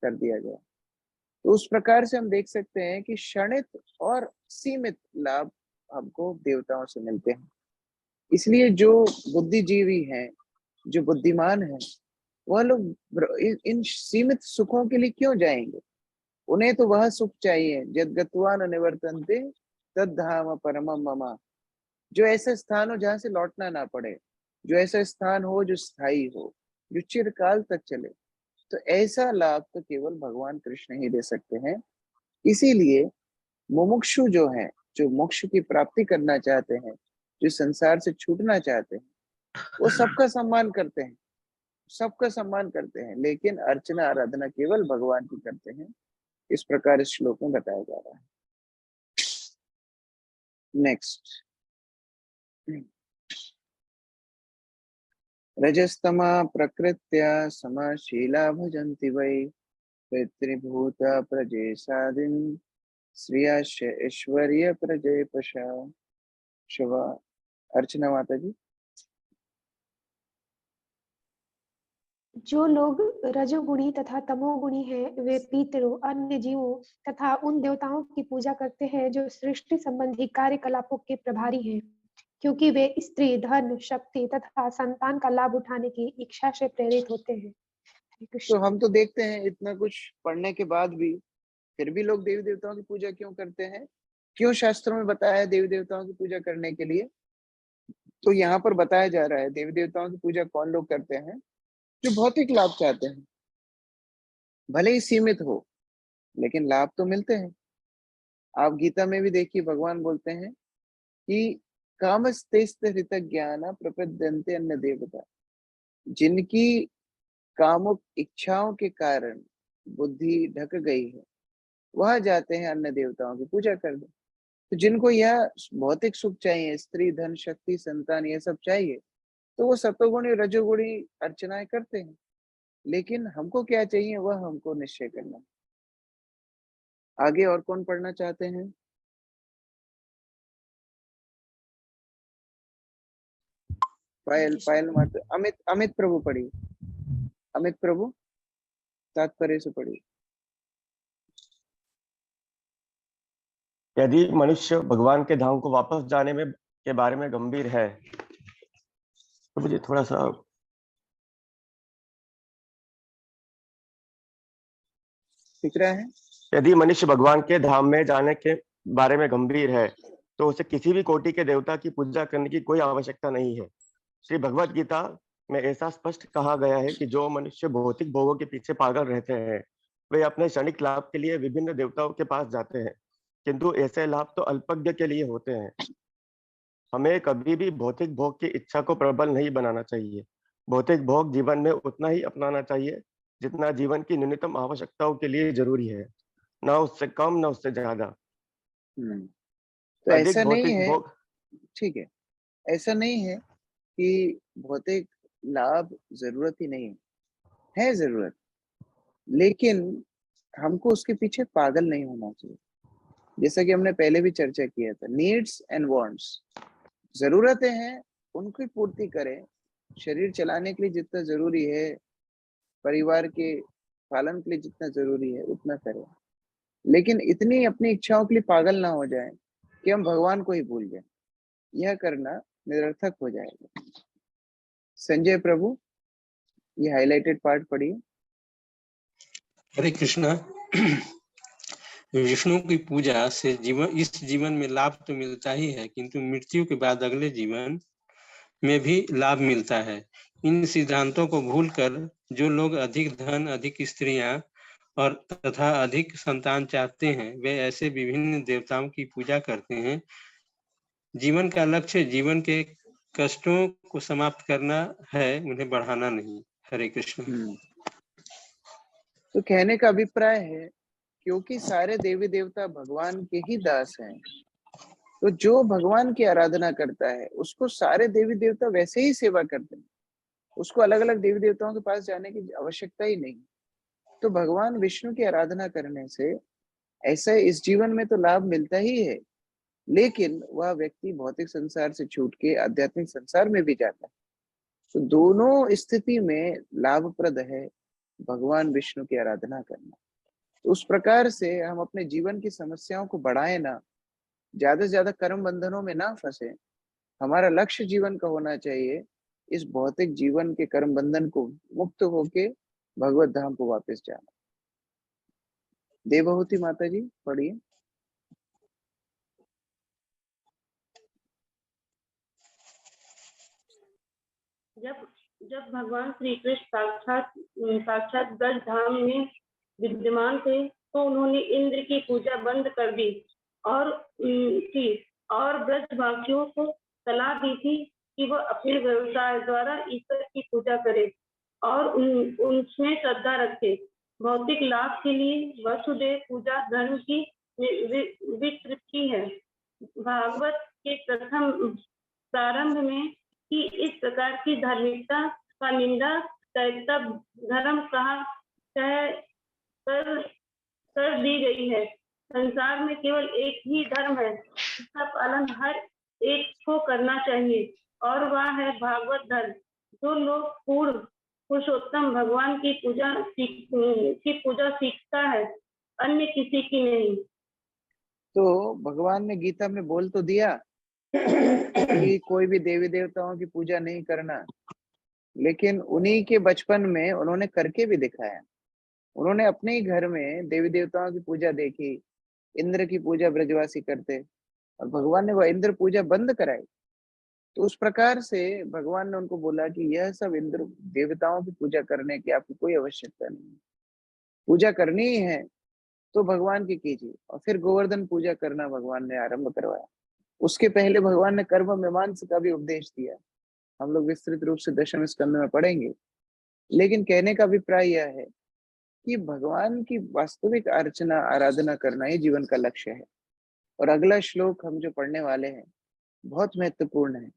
कर दिया गया। तो उस प्रकार से हम देख सकते हैं कि क्षणिक और सीमित लाभ हमको देवताओं से मिलते हैं। इसलिए जो बुद्धिजीवी हैं, जो बुद्धिमान हैं, वह लोग इन सीमित सुखों के लिए क्यों जाएंगे। उन्हें तो वह सुख चाहिए यद्गत्वा न निवर्तन्ते तद्धाम परमम मम, जो ऐसा स्थान हो जहां से लौटना ना पड़े, जो ऐसा स्थान हो जो स्थायी हो, जो चिरकाल तक चले। तो ऐसा लाभ तो केवल भगवान कृष्ण ही दे सकते हैं। इसीलिए मुमुक्षु जो हैं, जो मोक्ष की प्राप्ति करना चाहते हैं, जो संसार से छूटना चाहते हैं, वो सबका सम्मान करते हैं, सबका सम्मान करते हैं, लेकिन अर्चना आराधना केवल भगवान की करते हैं। इस प्रकार इस श्लोक में बताया जा रहा है। नेक्स्ट, रजस्तमा प्रकृत्या समाशीला भजन्ति वै पितृभूता प्रजेशादिन श्रियाश्च ऐश्वर्य प्रजय पशा। शिवा अर्चना माता जी। जो लोग रजोगुणी तथा तमोगुणी हैं, वे पितरों, अन्य जीवों तथा उन देवताओं की पूजा करते हैं जो सृष्टि संबंधी कार्यकलापों के प्रभारी हैं, क्योंकि वे स्त्री, धन, शक्ति तथा संतान का लाभ उठाने की इच्छा से प्रेरित होते हैं। तो हम तो देखते हैं इतना कुछ पढ़ने के बाद भी फिर भी लोग देवी देवताओं की पूजा क्यों करते हैं? क्यों शास्त्रों में बताया है देवी देवताओं की पूजा करने के लिए? तो यहाँ पर बताया जा रहा है देवी देवताओं की पूजा कौन लोग करते हैं? जो भौतिक लाभ चाहते हैं, भले ही सीमित हो, लेकिन लाभ तो मिलते हैं। आप गीता में भी देखिए भगवान बोलते हैं कि कामस्तेस्त ज्ञान प्रपद्यन्ते अन्य देवता, जिनकी कामुक इच्छाओं के कारण बुद्धि ढक गई है, वह जाते हैं अन्य देवताओं की पूजा करने। तो जिनको यह भौतिक सुख चाहिए, स्त्री, धन, शक्ति, संतान, ये सब चाहिए, तो वो सतोगुणी रजोगुणी अर्चनाएं करते हैं। लेकिन हमको क्या चाहिए, वह हमको निश्चय करना है। आगे और कौन पढ़ना चाहते हैं? पायल माता, अमित प्रभु पढ़िए। अमित प्रभु तात्पर्य से पढ़िए। यदि मनुष्य भगवान के धाम को वापस जाने में के बारे में गंभीर है, तो मुझे थोड़ा सा दिख रहा है। यदि मनुष्य भगवान के धाम में जाने के बारे में गंभीर है, तो उसे किसी भी कोटि के देवता की पूजा करने की कोई आवश्यकता नहीं है। श्री भगवत गीता में ऐसा स्पष्ट कहा गया है कि जो मनुष्य भौतिक भोगों के पीछे पागल रहते हैं, वे अपने क्षणिक लाभ के लिए विभिन्न देवताओं के पास जाते हैं, किंतु ऐसे लाभ तो अल्पज्ञ के लिए होते हैं। हमें कभी भी भौतिक भोग की इच्छा को प्रबल नहीं बनाना चाहिए। भौतिक भोग जीवन में उतना ही अपनाना चाहिए जितना जीवन की न्यूनतम आवश्यकताओं के लिए जरूरी है, ना उससे कम ना उससे ज्यादा। तो ऐसा नहीं है, ठीक है, ऐसा नहीं है कि भौतिक लाभ जरूरत ही नहीं है जरूरत, लेकिन हमको उसके पीछे पागल नहीं होना चाहिए। जैसा कि हमने पहले भी चर्चा किया था, नीड्स एंड वांट्स, जरूरतें हैं उनकी पूर्ति करें। शरीर चलाने के लिए जितना जरूरी है, परिवार के पालन के लिए जितना जरूरी है, उतना करें, लेकिन इतनी अपनी इच्छाओं के लिए पागल ना हो जाए कि हम भगवान को ही भूल जाए। यह करना निरर्थक हो जाएगा। संजय प्रभु, ये हाईलाइटेड पार्ट पढ़िए। हरे कृष्णा। विष्णु की पूजा से इस जीवन में लाभ तो मिलता ही है, किंतु मृत्यु के बाद अगले जीवन में भी लाभ मिलता है। इन सिद्धांतों को भूलकर जो लोग अधिक धन, अधिक स्त्रियां और तथा अधिक संतान चाहते हैं, वे ऐसे विभिन्न देवताओं की पूजा करते हैं। जीवन का लक्ष्य जीवन के कष्टों को समाप्त करना है, उन्हें बढ़ाना नहीं। हरे कृष्ण। तो कहने का अभिप्राय है, क्योंकि सारे देवी देवता भगवान के ही दास हैं, तो जो भगवान की आराधना करता है उसको सारे देवी देवता वैसे ही सेवा करते हैं। उसको अलग अलग देवी देवताओं के पास जाने की आवश्यकता ही नहीं। तो भगवान विष्णु की आराधना करने से ऐसा इस जीवन में तो लाभ मिलता ही है, लेकिन वह व्यक्ति भौतिक संसार से छूट के आध्यात्मिक संसार में भी जाता है। तो दोनों स्थिति में लाभप्रद है भगवान विष्णु की आराधना करना। तो उस प्रकार से हम अपने जीवन की समस्याओं को बढ़ाएं ना, ज्यादा से ज्यादा कर्म बंधनों में ना फंसे। हमारा लक्ष्य जीवन का होना चाहिए इस भौतिक जीवन के कर्म बंधन को मुक्त होके भगवत धाम को वापस जाना। देवहूति माता जी पढ़िए। जब भगवान श्री कृष्ण साक्षात ब्रज धाम में विद्यमान थे, तो उन्होंने इंद्र की पूजा बंद कर दी और ब्रजवासियों को सलाह दी थी कि वह अपने व्यवसाय द्वारा ईश्वर की पूजा करें और उनमें श्रद्धा रखें। भौतिक लाभ के लिए वसुदेव पूजा धर्म की विकृति है। भागवत के प्रथम प्रारंभ में कि इस प्रकार की धार्मिकता का निंदा करता धर्म कर दी गई है। संसार में केवल एक ही धर्म है जिसका पालन हर एक को करना चाहिए, और वह है भागवत धर्म। जो लोग पूर्ण पुरुषोत्तम भगवान की पूजा सीखता है, अन्य किसी की नहीं। तो भगवान ने गीता में बोल तो दिया कि कोई भी देवी देवताओं की पूजा नहीं करना, लेकिन उन्हीं के बचपन में उन्होंने करके भी दिखाया। उन्होंने अपने ही घर में देवी देवताओं की पूजा देखी, इंद्र की पूजा ब्रजवासी करते और भगवान ने वह इंद्र पूजा बंद कराई। तो उस प्रकार से भगवान ने उनको बोला कि यह सब इंद्र देवताओं की पूजा करने की आपको कोई आवश्यकता नहीं है। पूजा करनी ही है तो भगवान की कीजिए। और फिर गोवर्धन पूजा करना भगवान ने आरंभ करवाया। उसके पहले भगवान ने कर्म मीमांसा का भी उपदेश दिया, हम लोग विस्तृत रूप से दशम स्कंद में पढ़ेंगे। लेकिन कहने का अभिप्राय यह है कि भगवान की वास्तविक अर्चना आराधना करना ही जीवन का लक्ष्य है। और अगला श्लोक हम जो पढ़ने वाले हैं बहुत महत्वपूर्ण है।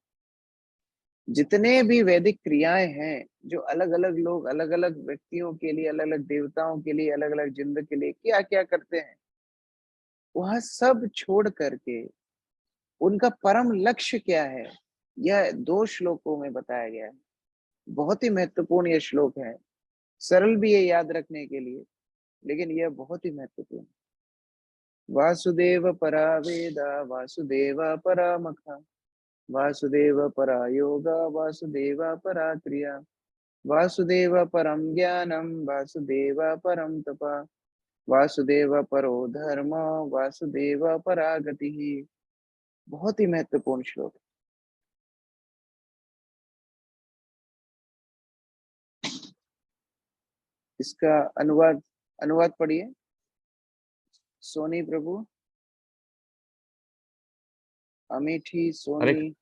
जितने भी वैदिक क्रियाएं हैं जो अलग अलग लोग अलग अलग व्यक्तियों के लिए, अलग अलग देवताओं के लिए, अलग अलग जिंद के लिए क्या क्या करते हैं, वह सब छोड़ करके उनका परम लक्ष्य क्या है, यह 2 श्लोकों में बताया गया है। बहुत ही महत्वपूर्ण ये श्लोक है। सरल भी है याद रखने के लिए, लेकिन यह बहुत ही महत्वपूर्ण। वासुदेव परा वेदा वासुदेव परा मखा वासुदेव परा योगा वासुदेव परा क्रिया वासुदेव परम ज्ञानम वासुदेव परम तपा वासुदेव परो धर्म वासुदेव परा गति। बहुत ही महत्वपूर्ण श्लोक। इसका अनुवाद पढ़िए सोनी प्रभु, अमेठी सोनी।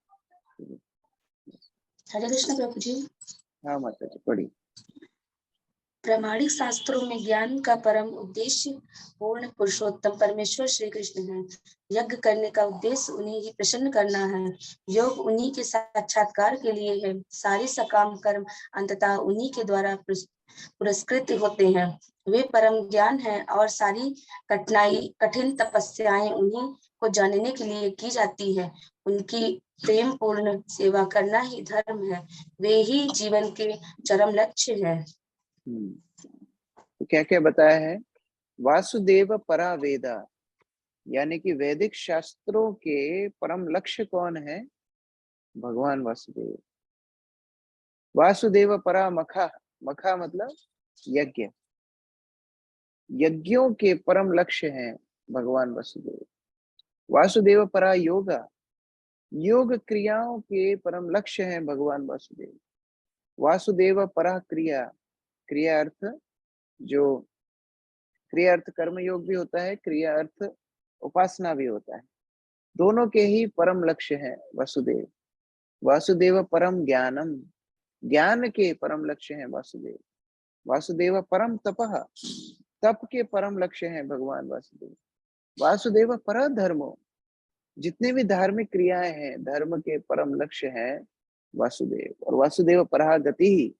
हरे कृष्ण प्रभु जी। हाँ माता जी पढ़िए। प्रामाणिक शास्त्रों में ज्ञान का परम उद्देश्य पूर्ण पुरुषोत्तम परमेश्वर श्री कृष्ण है। यज्ञ करने का उद्देश्य उन्हें ही प्रसन्न करना है। योग उन्हीं के साक्षात्कार के लिए है। सारे सकाम कर्म अंततः उन्हीं के द्वारा पुरस्कृत होते हैं। वे परम ज्ञान है और सारी कठिन तपस्याएं उन्हीं को जानने के लिए की जाती है। उनकी प्रेम पूर्ण सेवा करना ही धर्म है। वे ही जीवन के चरम लक्ष्य है। तो क्या क्या बताया है? वासुदेव परा वेदा, यानी कि वैदिक शास्त्रों के परम लक्ष्य कौन है? भगवान वासुदेव। वासुदेव परा मखा, मखा मतलब यज्ञ, यज्ञों के परम लक्ष्य हैं भगवान वासुदेव। वासुदेव परा योगा, योग क्रियाओं के परम लक्ष्य हैं भगवान वासुदेव। वासुदेव परा क्रिया, क्रिया अर्थ जो क्रिया अर्थ कर्म योग भी होता है, क्रिया अर्थ उपासना भी होता है। दोनों के ही परम लक्ष्य है वासुदेव। वासुदेव परम ज्ञानम, ज्ञान के परम लक्ष्य है वासुदेव। वासुदेव परम तपः, तप के परम लक्ष्य है भगवान वासुदेव। वासुदेव पर धर्मो, जितने भी धार्मिक क्रियाएं हैं धर्म के परम लक्ष्य है वासुदेव। और वासुदेव परा गति,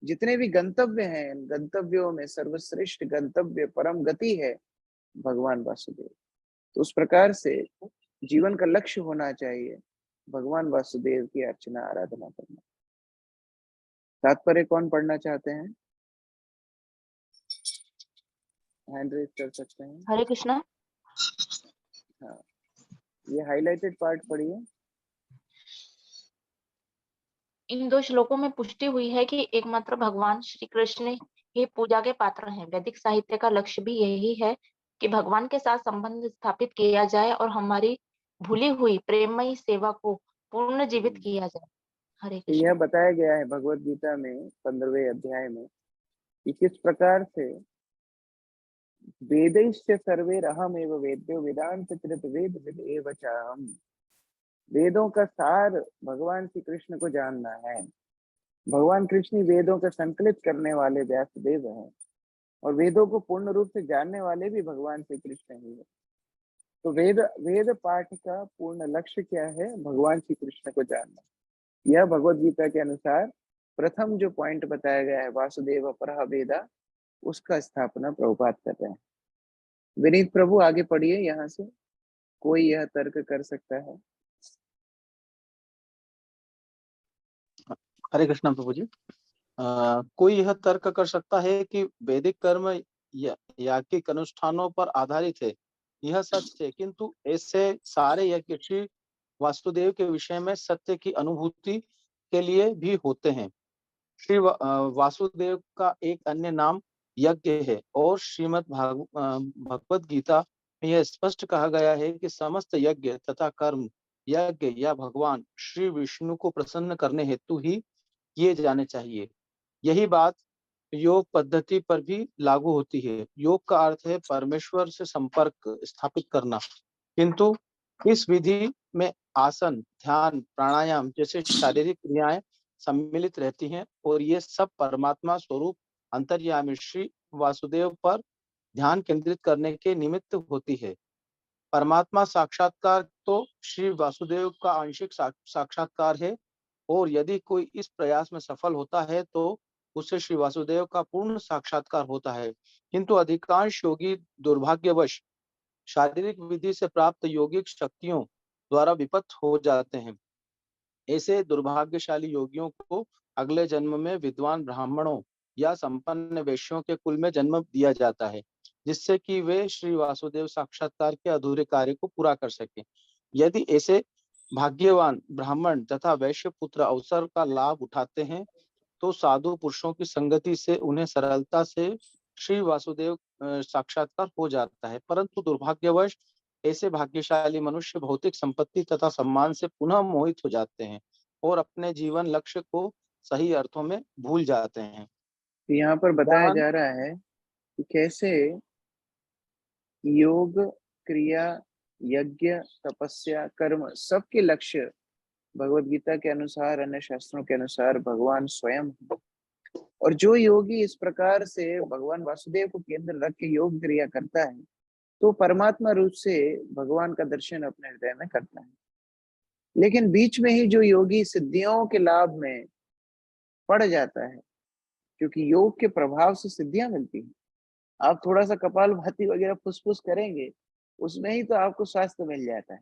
जितने भी गंतव्य हैं गंतव्यों में सर्वश्रेष्ठ गंतव्य परम गति है भगवान वासुदेव। तो उस प्रकार से जीवन का लक्ष्य होना चाहिए भगवान वासुदेव की अर्चना आराधना करना। तात्पर्य कौन पढ़ना चाहते हैं? हैंड रेज कर सकते हैं। हरे कृष्णा। हाँ, ये हाइलाइटेड पार्ट पढ़िए। इन 2 श्लोकों में पुष्टि हुई है कि एकमात्र भगवान श्री कृष्ण ही पूजा के पात्र हैं। वैदिक साहित्य का लक्ष्य भी यही है कि भगवान के साथ संबंध स्थापित किया जाए और हमारी भूली हुई प्रेममयी सेवा को पूर्ण जीवित किया जाए। हरे तो यह कृष्ण। बताया गया है भगवत गीता में 15वें अध्याय में कि किस प्रकार से वेदैश्च सर्वैरहमेव वेद्यो वेदांत कृत वेद विदेव चाहम्। वेदों का सार भगवान श्री कृष्ण को जानना है। भगवान कृष्ण वेदों का संकलित करने वाले व्यासदेव हैं और वेदों को पूर्ण रूप से जानने वाले भी भगवान श्री कृष्ण ही है। तो वेद पाठ का पूर्ण लक्ष्य क्या है? भगवान श्री कृष्ण को जानना। यह भगवत गीता के अनुसार प्रथम जो पॉइंट बताया गया है वासुदेव परः वेदा, उसका स्थापना प्रभुपाद कर रहे हैं। विनीत प्रभु आगे पढ़िए, यहाँ से कोई यह तर्क कर सकता है? हरे कृष्ण प्रभु जी। कोई यह तर्क कर सकता है कि वैदिक कर्म याज्ञिक अनुष्ठानों पर आधारित है, यह सच है, किंतु ऐसे सारे यज्ञ श्री वासुदेव के विषय में सत्य की अनुभूति के लिए भी होते हैं। श्री वासुदेव का एक अन्य नाम यज्ञ है और श्रीमद् भगवत गीता यह स्पष्ट कहा गया है कि समस्त यज्ञ तथा कर्म यज्ञ या भगवान श्री विष्णु को प्रसन्न करने हेतु ही किए जाने चाहिए। यही बात योग पद्धति पर भी लागू होती है। योग का अर्थ है परमेश्वर से संपर्क स्थापित करना, किंतु इस विधि में आसन, ध्यान, प्राणायाम जैसे शारीरिक क्रियाएं सम्मिलित रहती हैं और ये सब परमात्मा स्वरूप अंतर्यामी श्री वासुदेव पर ध्यान केंद्रित करने के निमित्त होती है। परमात्मा साक्षात्कार तो श्री वासुदेव का आंशिक साक्षात्कार है और यदि कोई इस प्रयास में सफल होता है तो उससे श्री वासुदेव का पूर्ण साक्षात्कार होता है। किंतु अधिकांश योगी दुर्भाग्यवश शारीरिक विधि से प्राप्त योगिक शक्तियों द्वारा विपत हो जाते हैं। ऐसे दुर्भाग्यशाली योगियों को अगले जन्म में विद्वान ब्राह्मणों या संपन्न वैश्यों के कुल में जन्म दिया जाता है, जिससे कि वे श्री वासुदेव साक्षात्कार के अधूरे कार्य को पूरा कर सके। यदि ऐसे भाग्यवान ब्राह्मण तथा वैश्य पुत्र अवसर का लाभ उठाते हैं तो साधु पुरुषों की संगति से उन्हें सरलता से श्री वासुदेव साक्षात्कार हो जाता है। परंतु दुर्भाग्यवश ऐसे भाग्यशाली मनुष्य भौतिक संपत्ति तथा सम्मान से पुनः मोहित हो जाते हैं और अपने जीवन लक्ष्य को सही अर्थों में भूल जाते हैं। यहाँ पर बताया जा रहा है कि कैसे योग, क्रिया, यज्ञ, तपस्या, कर्म सबके लक्ष्य भगवत गीता के अनुसार, अन्य शास्त्रों के अनुसार भगवान स्वयं है। और जो योगी इस प्रकार से भगवान वासुदेव को केंद्र रख के योग क्रिया करता है तो परमात्मा रूप से भगवान का दर्शन अपने हृदय में करता है। लेकिन बीच में ही जो योगी सिद्धियों के लाभ में पड़ जाता है, क्योंकि योग के प्रभाव से सिद्धियां मिलती हैं। आप थोड़ा सा कपालभाति वगैरह फुसफुस करेंगे, उसमें ही तो आपको स्वास्थ्य मिल जाता है।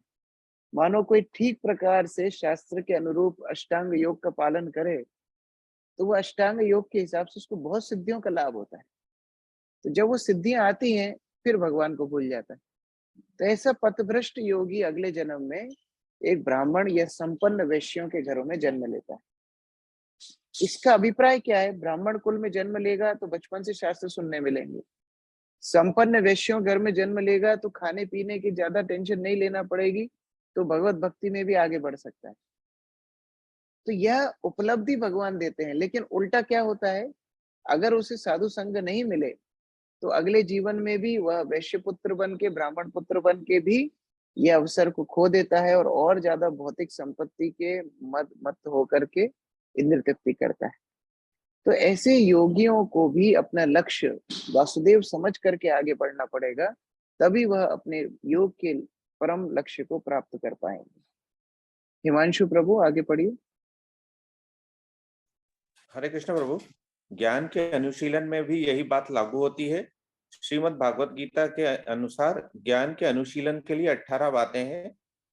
मानो कोई ठीक प्रकार से शास्त्र के अनुरूप अष्टांग योग का पालन करे तो वो अष्टांग योग के हिसाब से उसको बहुत सिद्धियों का लाभ होता है। तो जब वो सिद्धियां आती हैं फिर भगवान को भूल जाता है। तो ऐसा पथभ्रष्ट योगी अगले जन्म में एक ब्राह्मण या संपन्न वैश्यों के घरों में जन्म लेता है। इसका अभिप्राय क्या है? ब्राह्मण कुल में जन्म लेगा तो बचपन से शास्त्र सुनने मिलेंगे। संपन्न वैश्यों घर में जन्म लेगा तो खाने पीने की ज्यादा टेंशन नहीं लेना पड़ेगी, तो भगवत भक्ति में भी आगे बढ़ सकता है। तो यह उपलब्धि भगवान देते हैं। लेकिन उल्टा क्या होता है, अगर उसे साधु संग नहीं मिले तो अगले जीवन में भी वह वैश्य पुत्र बन के, ब्राह्मण पुत्र बन के भी यह अवसर को खो देता है और ज्यादा भौतिक संपत्ति के मत होकर के इंद्र तृप्ति करता है। तो ऐसे योगियों को भी अपना लक्ष्य वासुदेव समझ करके आगे बढ़ना पड़ेगा, तभी वह अपने योग के परम लक्ष्य को प्राप्त कर पाएंगे। हिमांशु प्रभु आगे पढ़िए। हरे कृष्ण प्रभु। ज्ञान के अनुशीलन में भी यही बात लागू होती है। श्रीमद् भागवत गीता के अनुसार ज्ञान के अनुशीलन के लिए 18 बातें हैं।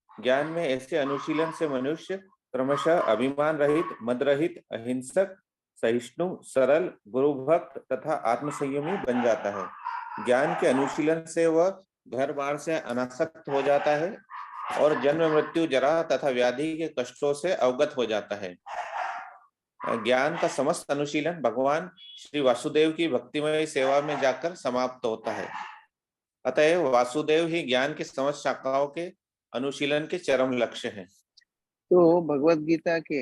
ज्ञान में ऐसे अनुशीलन से मनुष्य क्रमशः अभिमान रहित, मद रहित, अहिंसक, सहिष्णु, सरल, गुरु भक्त तथा आत्मसंयमी बन जाता है। ज्ञान के अनुशीलन से वह घर बार से अनासक्त हो जाता है और जन्म, मृत्यु, जरा तथा व्याधि के कष्टों से अवगत हो जाता है। ज्ञान का समस्त अनुशीलन भगवान श्री वासुदेव की भक्तिमय सेवा में जाकर समाप्त होता है। अतएव वासुदेव ही ज्ञान के समस्त शाखाओं के अनुशीलन के चरम लक्ष्य हैं। तो भगवत गीता के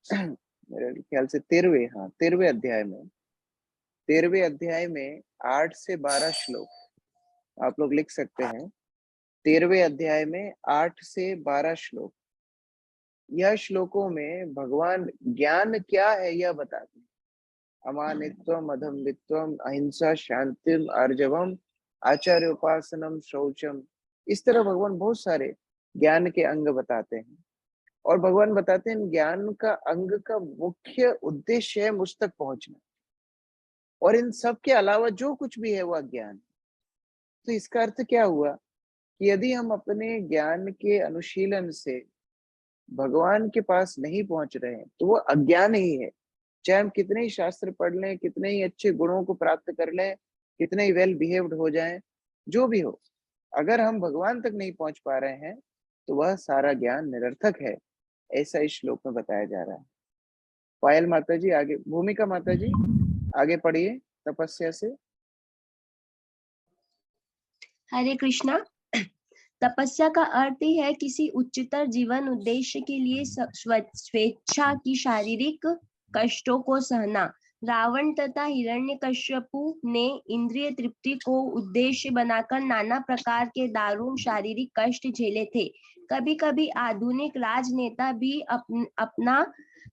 मेरे ख्याल से 13वें अध्याय में 8 से 12 श्लोक आप लोग लिख सकते हैं। 13वें अध्याय में 8 से 12 श्लोक, यह श्लोकों में भगवान ज्ञान क्या है यह बताते हैं। अमानित्वम, अधम्बित्वम, अहिंसा, शांतिम, आर्जवम, आचार्योपासनम, शौचम, इस तरह भगवान बहुत सारे ज्ञान के अंग बताते हैं। और भगवान बताते हैं ज्ञान का अंग का मुख्य उद्देश्य है मुझ तक पहुंचना, और इन सब के अलावा जो कुछ भी है वह ज्ञान। तो इसका अर्थ क्या हुआ कि यदि हम अपने ज्ञान के अनुशीलन से भगवान के पास नहीं पहुंच रहे हैं तो वो अज्ञान ही है। चाहे हम कितने ही शास्त्र पढ़ लें, कितने ही अच्छे गुणों को प्राप्त कर लें, कितने ही वेल बिहेव्ड हो जाएं, जो भी हो, अगर हम भगवान तक नहीं पहुंच पा रहे हैं तो वह सारा ज्ञान निरर्थक है। ऐसा इस श्लोक में बताया जा रहा है। पायल माता जी आगे, भूमिका माता जी आगे पढ़िए तपस्या से। हरे कृष्णा। तपस्या का अर्थ ही है किसी उच्चतर जीवन उद्देश्य के लिए स्वेच्छा की शारीरिक कष्टों को सहना। रावण तथा हिरण्यकश्यपु ने इंद्रिय तृप्ति को उद्देश्य बनाकर नाना प्रकार के दारुण शारीरिक कष्ट झेले थे। कभी कभी आधुनिक राजनेता भी अपना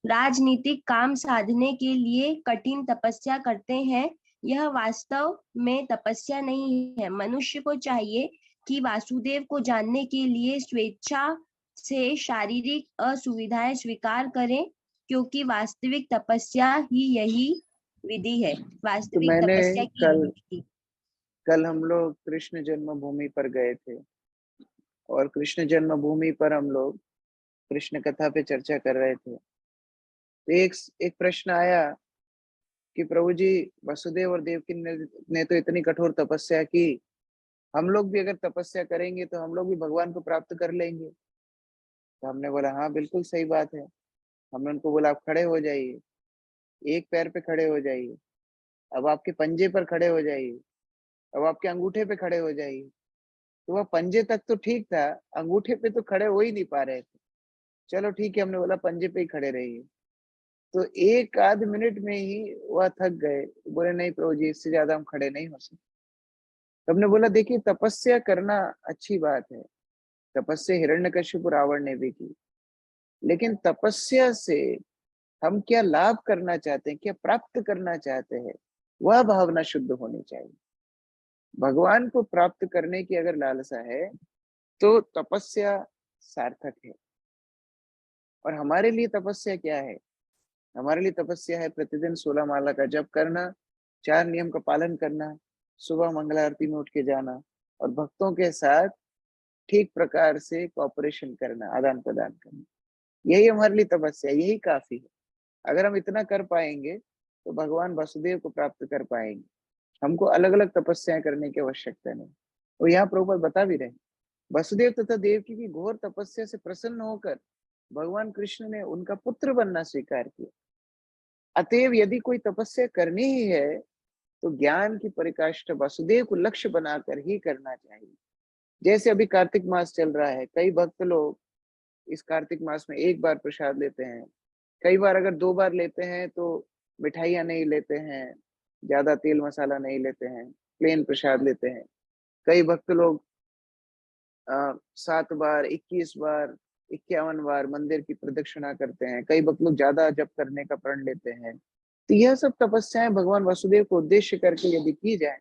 राजनीतिक काम साधने के लिए कठिन तपस्या करते हैं। यह वास्तव में तपस्या नहीं है। मनुष्य को चाहिए कि वासुदेव को जानने के लिए स्वेच्छा से शारीरिक असुविधाएं स्वीकार करें, क्योंकि वास्तविक तपस्या ही यही विधि है। वास्तविक तपस्या की यही विधि। कल हम लोग कृष्ण जन्मभूमि पर गए थे और कृष्ण जन्मभूमि पर हम लोग कृष्ण कथा पे चर्चा कर रहे थे। तो एक प्रश्न आया कि प्रभु जी, वसुदेव और देवकी ने तो इतनी कठोर तपस्या की, हम लोग भी अगर तपस्या करेंगे तो हम लोग भी भगवान को प्राप्त कर लेंगे। तो हमने बोला हाँ बिल्कुल सही बात है। हमने उनको बोला आप खड़े हो जाइए, एक पैर पे खड़े हो जाइए, अब आपके पंजे पर खड़े हो जाइए, अब आपके अंगूठे पे खड़े हो जाइए। तो वह पंजे तक तो ठीक था, अंगूठे पे तो खड़े हो ही नहीं पा रहे थे। चलो ठीक है, हमने बोला पंजे पे ही खड़े रहिए। तो एक आध मिनट में ही वह थक गए, बोले नहीं प्रभु जी, इससे ज्यादा हम खड़े नहीं हो सकते। हमने बोला देखिए, तपस्या करना अच्छी बात है, तपस्या हिरण्यकश्यप रावण ने भी की, लेकिन तपस्या से हम क्या लाभ करना चाहते हैं, क्या प्राप्त करना चाहते हैं, वह भावना शुद्ध होनी चाहिए। भगवान को प्राप्त करने की अगर लालसा है तो तपस्या सार्थक है। और हमारे लिए तपस्या क्या है? हमारे लिए तपस्या है प्रतिदिन 16 माला का जप करना, 4 नियम का पालन करना, सुबह मंगल आरती में उठ के जाना और भक्तों के साथ ठीक प्रकार से कॉपरेशन करना, आदान प्रदान करना। यही हमारे लिए तपस्या, यही काफी है। अगर हम इतना कर पाएंगे तो भगवान वासुदेव को प्राप्त कर पाएंगे। हमको अलग अलग तपस्याएं करने की आवश्यकता नहीं। और यहाँ प्रभुपाद बता भी रहे, वसुदेव तथा देवकी की घोर तपस्या से प्रसन्न होकर भगवान कृष्ण ने उनका पुत्र बनना स्वीकार किया। अतएव यदि कोई तपस्या करनी ही है तो ज्ञान की परिकाष्ठा वासुदेव को लक्ष्य बनाकर ही करना चाहिए। जैसे अभी कार्तिक मास चल रहा है, कई भक्त लोग इस कार्तिक मास में एक बार प्रसाद लेते हैं, कई बार अगर 2 बार लेते हैं तो मिठाइयाँ नहीं लेते हैं, ज्यादा तेल मसाला नहीं लेते हैं, प्लेन प्रसाद लेते हैं। कई भक्त लोग 7 बार, 21 बार, 51 बार मंदिर की प्रदक्षिणा करते हैं। कई भक्त लोग ज्यादा जप करने का प्रण लेते हैं। तो यह सब तपस्याएं भगवान वासुदेव को उद्देश्य करके यदि की जाए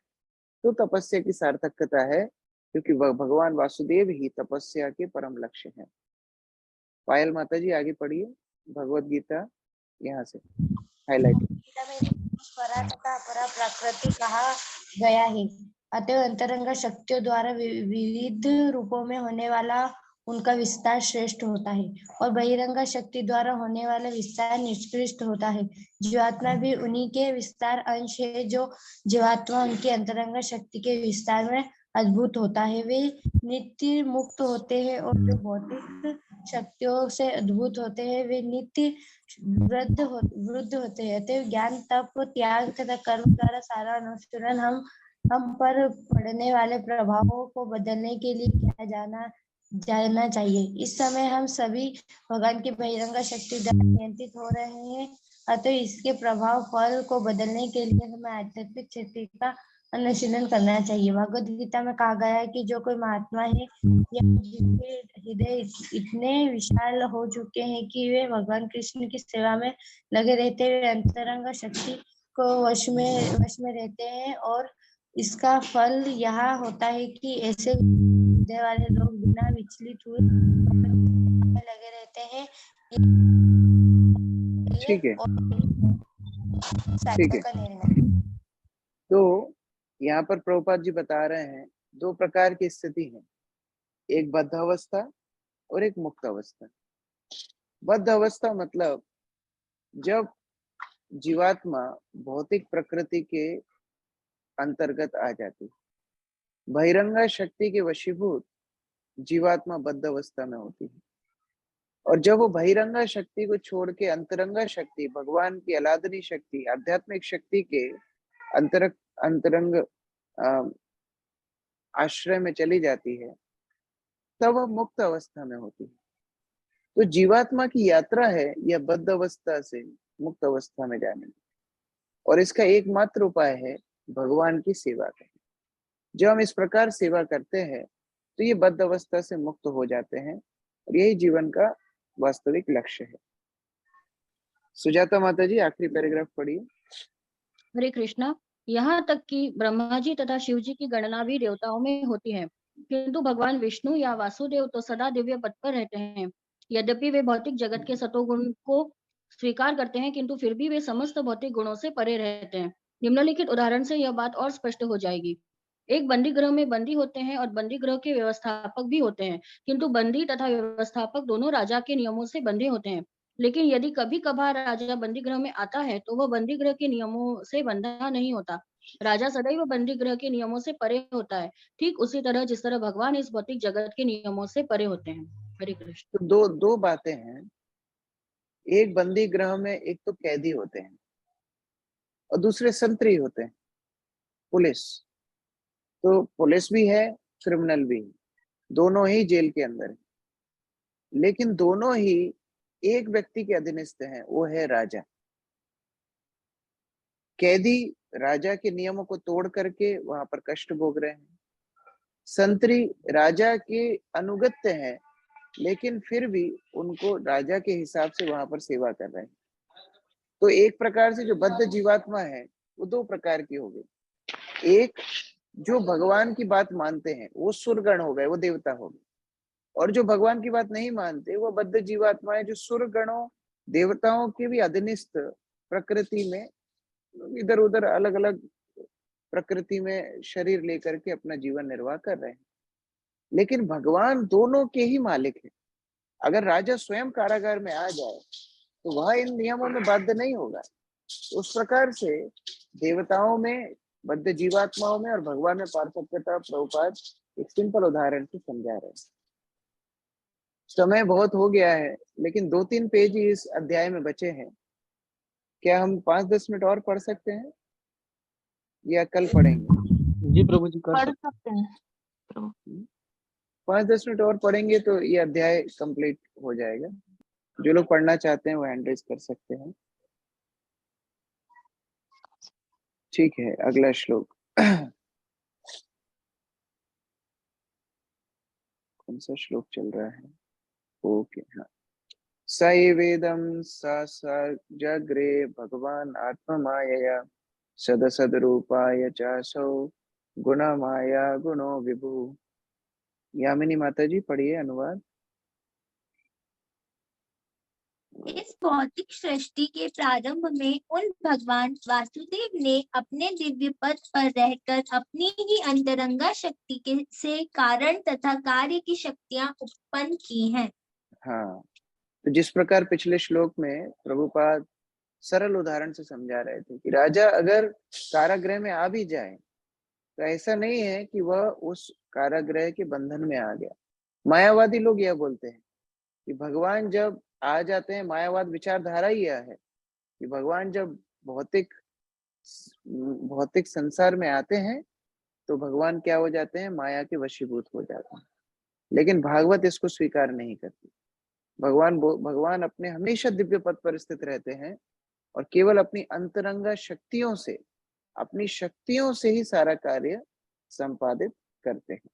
तो तपस्या की सार्थकता है, क्योंकि वह भगवान वासुदेव ही तपस्या के परम लक्ष्य हैं। पायल माता जी आगे पढ़िए भगवत गीता, यहाँ से हाईलाइट। परा तथा परा प्रकृति कहा गया है। अतः अंतरंग शक्तियों द्वारा विविध रूपों में होने वाला उनका विस्तार श्रेष्ठ होता है और बहिरंग शक्ति द्वारा होने वाला विस्तार निष्कृष्ट होता है। जीवात्मा भी उन्हीं के विस्तार अंश है। जो जीवात्मा उनकी अंतरंग शक्ति के विस्तार में अद्भुत होता है, वे नित्य मुक्त होते हैं, और जो भौतिक शक्तियों से अद्भुत होते हैं वे नित्य वृद्ध होते हैं। अतः ज्ञान, तप, त्याग तथा कर्म द्वारा सारा अनुष्ठान हम पर पड़ने वाले प्रभावों को बदलने के लिए किया जाना चाहिए। इस समय हम सभी भगवान की बहिरंग शक्ति द्वारा नियंत्रित हो रहे हैं। अतः इसके प्रभाव फल को बदलने के लिए हमें आध्यात्मिक शक्ति का अनुशीलन करना चाहिए। भगवद गीता में कहा गया है कि जो कोई महात्मा है या जिनके हृदय इतने विशाल हो चुके हैं कि वे भगवान कृष्ण की सेवा में लगे रहते हुए अंतरंग शक्ति को वश में रहते हैं, और इसका फल यह होता है कि ऐसे हृदय वाले लोग बिना विचलित हुए लगे रहते हैं। ठीक है, ठीक है। तो यहाँ पर प्रभुपाद जी बता रहे हैं 2 प्रकार की स्थिति है, एक बद्ध अवस्था और एक मुक्त अवस्था। बद्ध अवस्था मतलब जब जीवात्मा भौतिक प्रकृति के अंतर्गत आ जाती, बहिरंगा शक्ति के वशीभूत जीवात्मा बद्ध अवस्था में होती है। और जब वो बहिरंगा शक्ति को छोड़ के अंतरंगा शक्ति, भगवान की अलादनी शक्ति, आध्यात्मिक शक्ति के अंतरंग आश्रय में चली जाती है तब वह मुक्त अवस्था में होती है। तो जीवात्मा की यात्रा है यह बद्ध अवस्था से मुक्त अवस्था में जाने की, और इसका एकमात्र उपाय है भगवान की सेवा करना। जब हम इस प्रकार सेवा करते हैं तो ये बद्ध अवस्था से मुक्त हो जाते हैं, और यही जीवन का वास्तविक लक्ष्य है। सुजाता माता जी आखिरी पैराग्राफ पढ़िए। हरे कृष्णा। यहाँ तक कि ब्रह्मा जी तथा शिव जी की गणना भी देवताओं में होती है, किंतु भगवान विष्णु या वासुदेव तो सदा दिव्य पद पर रहते हैं। यद्यपि वे भौतिक जगत के सतोगुण को स्वीकार करते हैं, किंतु फिर भी वे समस्त भौतिक गुणों से परे रहते हैं। निम्नलिखित उदाहरण से यह बात और स्पष्ट हो जाएगी। एक बंदी गृह में बंदी होते हैं और बंदी गृह के व्यवस्थापक भी होते हैं, किंतु बंदी तथा व्यवस्थापक दोनों राजा के नियमों से बंधे होते हैं। लेकिन यदि कभी कभार राजा बंदी गृह में आता है तो वह बंदी गृह के नियमों से बंधा नहीं होता। राजा सदैव बंदी गृह के नियमों से परे होता है, ठीक उसी तरह जिस तरह भगवान इस भौतिक जगत के नियमों से परे होते हैं। हरे कृष्ण। तो दो बातें हैं। एक बंदी गृह में एक तो कैदी होते हैं और दूसरे संतरी होते हैं, पुलिस। तो पुलिस भी है, क्रिमिनल भी है, दोनों ही जेल के अंदर है, लेकिन दोनों ही एक व्यक्ति के अधीनस्थ हैं, वो है राजा। कैदी राजा के नियमों को तोड़ करके वहां पर कष्ट भोग रहे हैं, संतरी राजा के अनुगत्य हैं, लेकिन फिर भी उनको राजा के हिसाब से वहां पर सेवा कर रहे हैं। तो एक प्रकार से जो बद्ध जीवात्मा है वो दो प्रकार की हो गई। एक जो भगवान की बात मानते हैं वो सुरगण हो गए, वो देवता हो गए, और जो भगवान की बात नहीं मानते वो बद्ध जीवात्मा है, जो सुरगणों देवताओं के भी अधीनस्थ प्रकृति में इधर उधर अलग अलग प्रकृति में शरीर लेकर के अपना जीवन निर्वाह कर रहे हैं। लेकिन भगवान दोनों के ही मालिक है। अगर राजा स्वयं कारागार में आ जाए तो वह इन नियमों में बाध्य नहीं होगा। उस प्रकार से देवताओं में, बद्ध जीवात्माओं में और भगवान में पार्थक्यता प्रभुपाद एक सिंपल उदाहरण से समझा रहे हैं। समय बहुत हो गया है, लेकिन 2-3 पेज ही इस अध्याय में बचे हैं। क्या हम 5-10 मिनट और पढ़ सकते हैं या कल पढ़ेंगे? जी प्रभु जी, कर पढ़ सकते सकते हैं प्रभु। 5-10 मिनट और पढ़ेंगे तो ये अध्याय कंप्लीट हो जाएगा। जो लोग पढ़ना चाहते हैं वो हैंड रेज कर सकते हैं। ठीक है, अगला श्लोक। कौन सा श्लोक चल रहा है? ओके, हाँ। स एवेदं स जग्रे भगवान आत्ममायया सदसद्रूपाय चासौ गुणमाया गुणो विभु। यामिनी माता जी पढ़िए अनुवाद। इस भौतिक सृष्टि के प्रारंभ में उन भगवान वासुदेव ने अपने दिव्य पद पर रहकर अपनी ही अंतरंगा शक्ति के से कारण तथा कार्य की शक्तियां उत्पन्न की हैं। हाँ, तो जिस प्रकार पिछले श्लोक में प्रभुपाद सरल उदाहरण से समझा रहे थे कि राजा अगर कारागृह में आ भी जाए तो ऐसा नहीं है कि वह उस कारागृह के बंधन में आ गया। मायावादी लोग यह बोलते हैं कि भगवान जब आ जाते हैं, मायावाद विचारधारा ही यह है कि भगवान जब भौतिक संसार में आते हैं तो भगवान क्या हो जाते हैं? माया के वशीभूत हो जाते हैं। लेकिन भागवत इसको स्वीकार नहीं करती। भगवान अपने हमेशा दिव्य पद पर स्थित रहते हैं और केवल अपनी अंतरंगा शक्तियों से, अपनी शक्तियों से ही सारा कार्य संपादित करते हैं।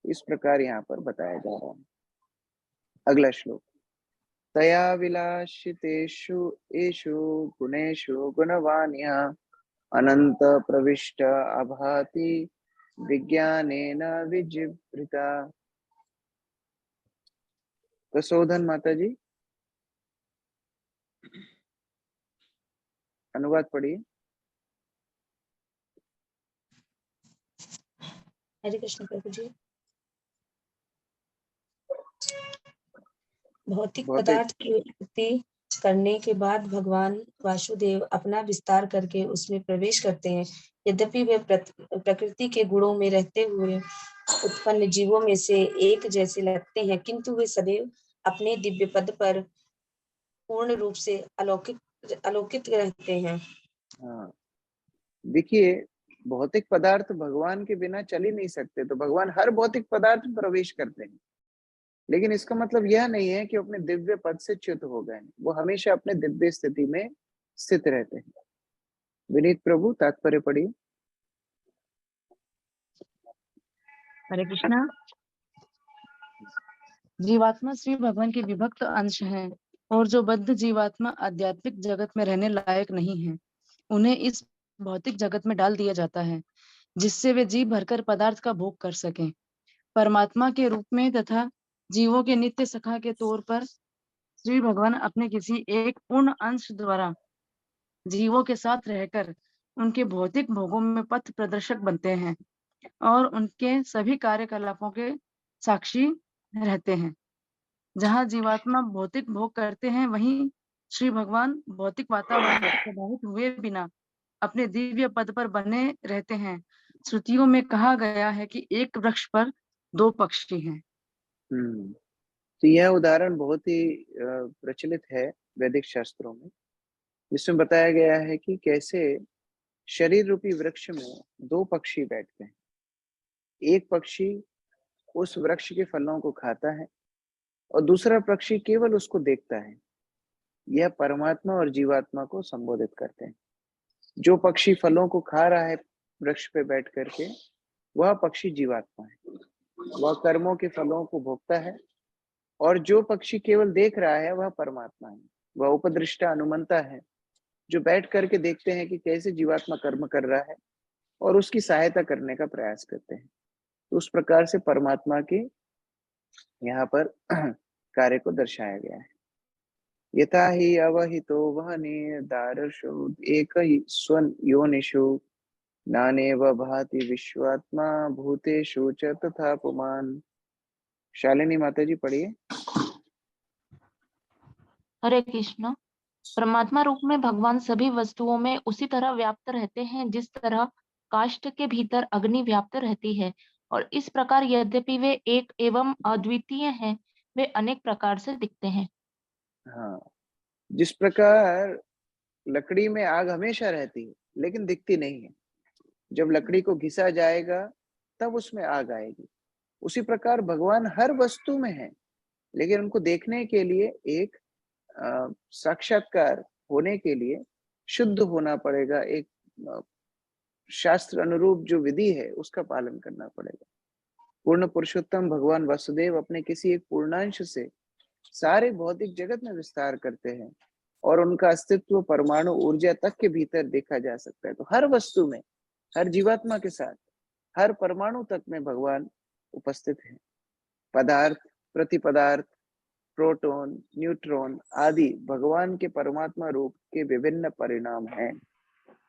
इस प्रकार यहाँ पर बताया जा रहा है। अगला श्लोक। तया विलासितेषु एषु गुणेषु गुणवान्या अनंत प्रविष्ट अभाति विज्ञानेन विजिवृता। प्रसोधन माता जी अनुवाद पढ़िए। हरे कृष्ण प्रभु जी। भौतिक पदार्थ की उत्पत्ति करने के बाद भगवान वासुदेव अपना विस्तार करके उसमें प्रवेश करते हैं। यद्यपि वे प्रकृति के गुणों में रहते हुए उत्पन्न जीवों में से एक जैसे लगते हैं, किंतु वे सदैव अपने दिव्य पद पर पूर्ण रूप से अलौकिक रहते हैं। हाँ, देखिए भौतिक पदार्थ भगवान के बिना चल ही नहीं सकते, तो भगवान हर भौतिक पदार्थ में प्रवेश करते हैं, लेकिन इसका मतलब यह नहीं है कि अपने दिव्य पद से च्युत हो गए। वो हमेशा अपने दिव्य स्थिति में स्थित रहते हैं। विनीत प्रभु तात्पर्य पढ़िए। हरे कृष्णा। जीवात्मा श्री भगवान के विभक्त अंश हैं, और जो बद्ध जीवात्मा आध्यात्मिक जगत में रहने लायक नहीं है, उन्हें इस भौतिक जगत में डाल दिया जाता है, जिससे वे जी भरकर पदार्थ का भोग कर सकें। परमात्मा के रूप में तथा जीवों के नित्य सखा के तौर पर श्री भगवान अपने किसी एक पूर्ण अंश द्वारा जीवों के साथ रहकर उनके भौतिक भोगों में पथ प्रदर्शक बनते हैं और उनके सभी कार्यकलापों के साक्षी रहते हैं। जहाँ जीवात्मा भौतिक भोग करते हैं, वहीं श्री भगवान भौतिक वातावरण से प्रभावित हुए बिना अपने दिव्य पद पर बने रहते हैं। श्रुतियों में कहा गया है कि एक वृक्ष पर 2 पक्षी हैं। तो यह उदाहरण बहुत ही प्रचलित है वैदिक शास्त्रों में, जिसमें बताया गया है कि कैसे शरीर रूपी वृक्ष में 2 पक्षी बैठते हैं। एक पक्षी उस वृक्ष के फलों को खाता है और दूसरा पक्षी केवल उसको देखता है। यह परमात्मा और जीवात्मा को संबोधित करते हैं। जो पक्षी फलों को खा रहा है वृक्ष पे बैठ करके, वह पक्षी जीवात्मा है, वह कर्मों के फलों को भोगता है। और जो पक्षी केवल देख रहा है, वह परमात्मा है, वह उपदृष्टा अनुमंता है, जो बैठ करके देखते हैं कि कैसे जीवात्मा कर्म कर रहा है और उसकी सहायता करने का प्रयास करते हैं। तो उस प्रकार से परमात्मा के यहाँ पर कार्य को दर्शाया गया है। यथा ही अवहितो वहने दारशो एक स्वन् योनिषु नानेव भाति विश्वात्मा भूतेषु च तथा पुमान। शालिनी माता जी पढ़िए। हरे कृष्ण। परमात्मा रूप में भगवान सभी वस्तुओं में उसी तरह व्याप्त रहते हैं जिस तरह काष्ठ के भीतर अग्नि व्याप्त रहती है, और इस प्रकार यद्यपि वे एक एवं अद्वितीय हैं, वे अनेक प्रकार से दिखते हैं। हाँ, जिस प्रकार लकड़ी में आग हमेशा रहती है लेकिन दिखती नहीं है, जब लकड़ी को घिसा जाएगा तब उसमें आग आएगी, उसी प्रकार भगवान हर वस्तु में है, लेकिन उनको देखने के लिए एक साक्षात्कार होने के लिए शुद्ध होना पड़ेगा। एक शास्त्र अनुरूप जो विधि है उसका पालन करना पड़ेगा। पूर्ण पुरुषोत्तम भगवान वासुदेव अपने किसी एक पूर्णांश से सारे भौतिक जगत में विस्तार करते हैं और उनका अस्तित्व परमाणु ऊर्जा तक के भीतर देखा जा सकता है। तो हर वस्तु में, हर जीवात्मा के साथ, हर परमाणु तक में भगवान उपस्थित है। पदार्थ, प्रतिपदार्थ, प्रोटॉन, न्यूट्रॉन आदि भगवान के परमात्मा रूप के विभिन्न परिणाम हैं।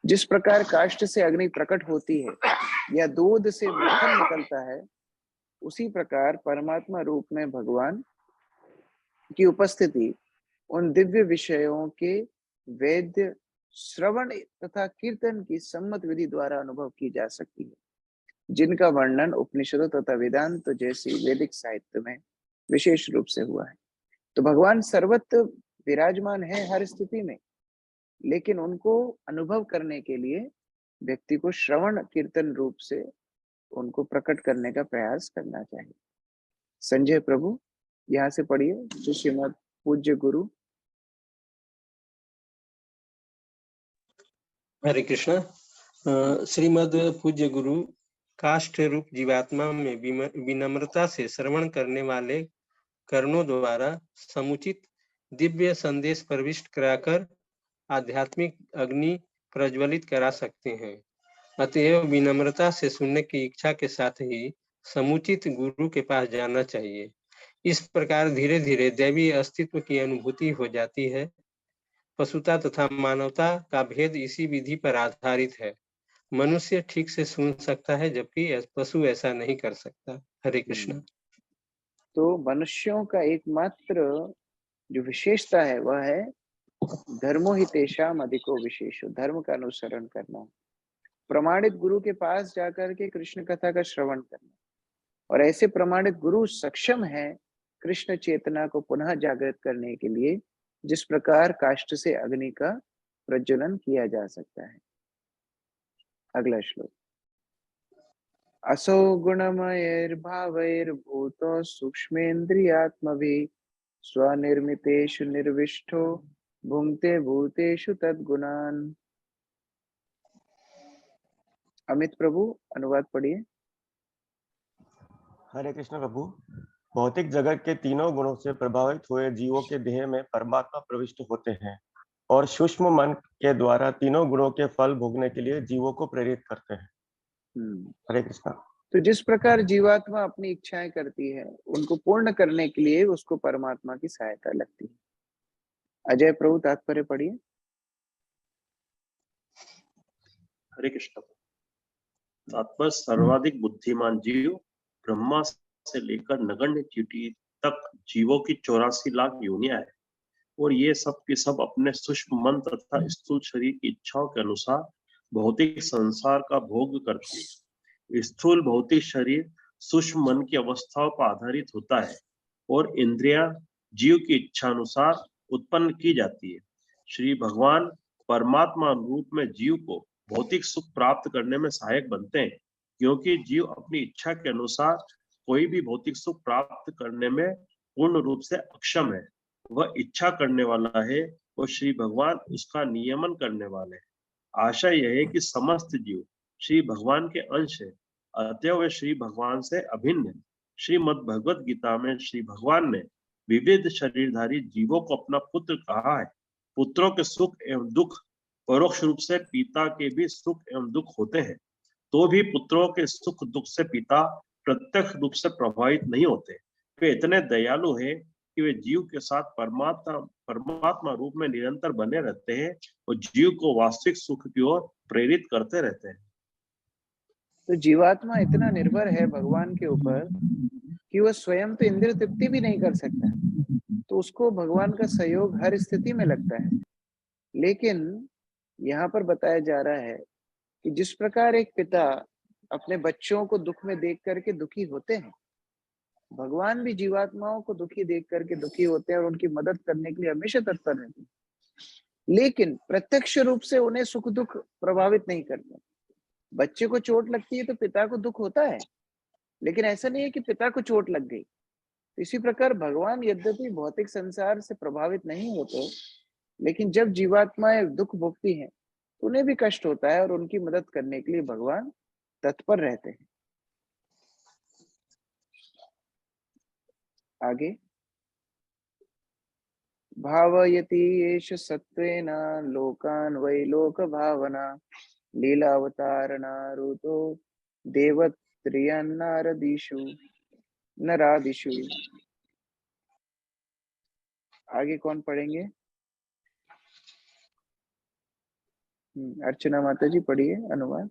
जिस प्रकार काष्ठ से अग्नि प्रकट होती है या दूध से मक्खन निकलता है, उसी प्रकार परमात्मा रूप में भगवान की उपस्थिति उन दिव्य विषयों के वेद्य श्रवण तथा कीर्तन की सम्मत विधि द्वारा अनुभव की जा सकती है, जिनका वर्णन उपनिषदों तथा वेदांत जैसी वैदिक साहित्य में विशेष रूप से हुआ है। तो भगवान सर्वत्र विराजमान है हर स्थिति में, लेकिन उनको अनुभव करने के लिए व्यक्ति को श्रवण कीर्तन रूप से उनको प्रकट करने का प्रयास करना चाहिए। संजय प्रभु यहाँ से पढ़िए। जो श्रीमद पूज्य गुरु। हरे कृष्ण। श्रीमद पूज्य गुरु काष्ठ रूप जीवात्मा में विनम्रता से श्रवण करने वाले कर्णों द्वारा समुचित दिव्य संदेश प्रविष्ट कराकर आध्यात्मिक अग्नि प्रज्वलित करा सकते हैं। अतएव विनम्रता से सुनने की इच्छा के साथ ही समुचित गुरु के पास जाना चाहिए। इस प्रकार धीरे धीरे दैवी अस्तित्व की अनुभूति हो जाती है। पशुता तथा मानवता का भेद इसी विधि पर आधारित है। मनुष्य ठीक से सुन सकता है, जबकि पशु ऐसा नहीं कर सकता। हरे कृष्ण। तो मनुष्यों का एकमात्र जो विशेषता है वह है धर्मो हि तेषाम अधिको विशेषो, धर्म का अनुसरण करना, प्रमाणित गुरु के पास जाकर के कृष्ण कथा का श्रवण करना। और ऐसे प्रमाणित गुरु सक्षम है कृष्ण चेतना को पुनः जागृत करने के लिए, जिस प्रकार काष्ठ से अग्नि का प्रज्वलन किया जा सकता है। अगला श्लोक। असौ गुणमयैर्भावैर्भूतो सूक्ष्मेन्द्रियात्मभिः स्वनिर्मितेषु निर्विष्टो भुंक्ते भूतेषु तद्गुणान्। अमित प्रभु अनुवाद पढ़िए। हरे कृष्ण प्रभु। भौतिक जगत के तीनों गुणों से प्रभावित हुए जीवों के देह में परमात्मा प्रविष्ट होते हैं और सूक्ष्म मन के द्वारा तीनों गुणों के फल भोगने के लिए जीवों को प्रेरित करते हैं। हरे कृष्णा। तो जिस प्रकार जीवात्मा अपनी इच्छाएं करती है, उनको पूर्ण करने के लिए उसको परमात्मा की सहायता लगती है। अजय प्रभु तात्पर्य पढ़िए। हरे कृष्ण। तात्पर्य सर्वाधिक बुद्धिमान जीव ब्रह्मा से लेकर नगण्य चींटी तक जीवों की 84 लाख योनियां है और ये सब के सब अपने सूक्ष्म मन तथा स्थूल शरीर की इच्छाओं के अनुसार भौतिक संसार का भोग करते हैं। स्थूल भौतिक शरीर सूक्ष्म मन की अवस्थाओं पर आधारित होता है और इंद्रियां जीव की इच्छा अनुसार उत्पन्न की जाती है। श्री भगवान परमात्मा रूप में जीव को भौतिक सुख प्राप्त करने में सहायक बनते हैं, क्योंकि जीव अपनी इच्छा के अनुसार कोई भी भौतिक सुख प्राप्त करने में पूर्ण रूप से अक्षम है। वह इच्छा करने वाला है और श्री भगवान उसका नियमन करने वाले हैं। आशा यह है कि समस्त जीव श्री भगवान के अंश है, अतएव वे श्री भगवान से अभिन्न है। श्रीमद् भगवत गीता में श्री भगवान ने विविध शरीरधारी जीवों को अपना पुत्र कहा है। पुत्रों के सुख एवं दुख परोक्ष रूप से पिता के भी सुख एवं दुख होते हैं, तो भी पुत्रों के सुख दुख से पिता प्रत्यक्ष रूप से प्रभावित नहीं होते। वे इतने दयालु हैं कि वे जीव के साथ परमात्मा रूप में निरंतर बने रहते हैं और जीव को वास्तविक सुख की ओर प्रेरित करते रहते हैं। तो जीवात्मा इतना निर्भर है भगवान के ऊपर कि वह स्वयं तो इंद्रिय तृप्ति भी नहीं कर सकता, तो उसको भगवान का सहयोग हर स्थिति में लगता है। लेकिन यहाँ पर बताया जा रहा है कि जिस प्रकार एक पिता अपने बच्चों को दुख में देख करके दुखी होते हैं, भगवान भी जीवात्माओं को दुखी देख करके दुखी होते हैं और उनकी मदद करने के लिए हमेशा तत्पर रहते हैं। लेकिन प्रत्यक्ष रूप से उन्हें सुख दुख प्रभावित नहीं करते। बच्चे को चोट लगती है तो पिता को दुख होता है, लेकिन ऐसा नहीं है कि पिता को चोट लग गई। इसी प्रकार भगवान यद्यपि भौतिक संसार से प्रभावित नहीं होते, लेकिन जब जीवात्माएं दुख भोगती हैं तो उन्हें भी कष्ट होता है और उनकी मदद करने के लिए भगवान तत्पर रहते हैं। आगे, भावयति येष सत्वेन लोकान् वै लोक भावना लीलावतारणारुतो देवत्रियन्नारदिषु नरादिषु। आगे कौन पढ़ेंगे? अर्चना माता जी पढ़िए अनुवाद।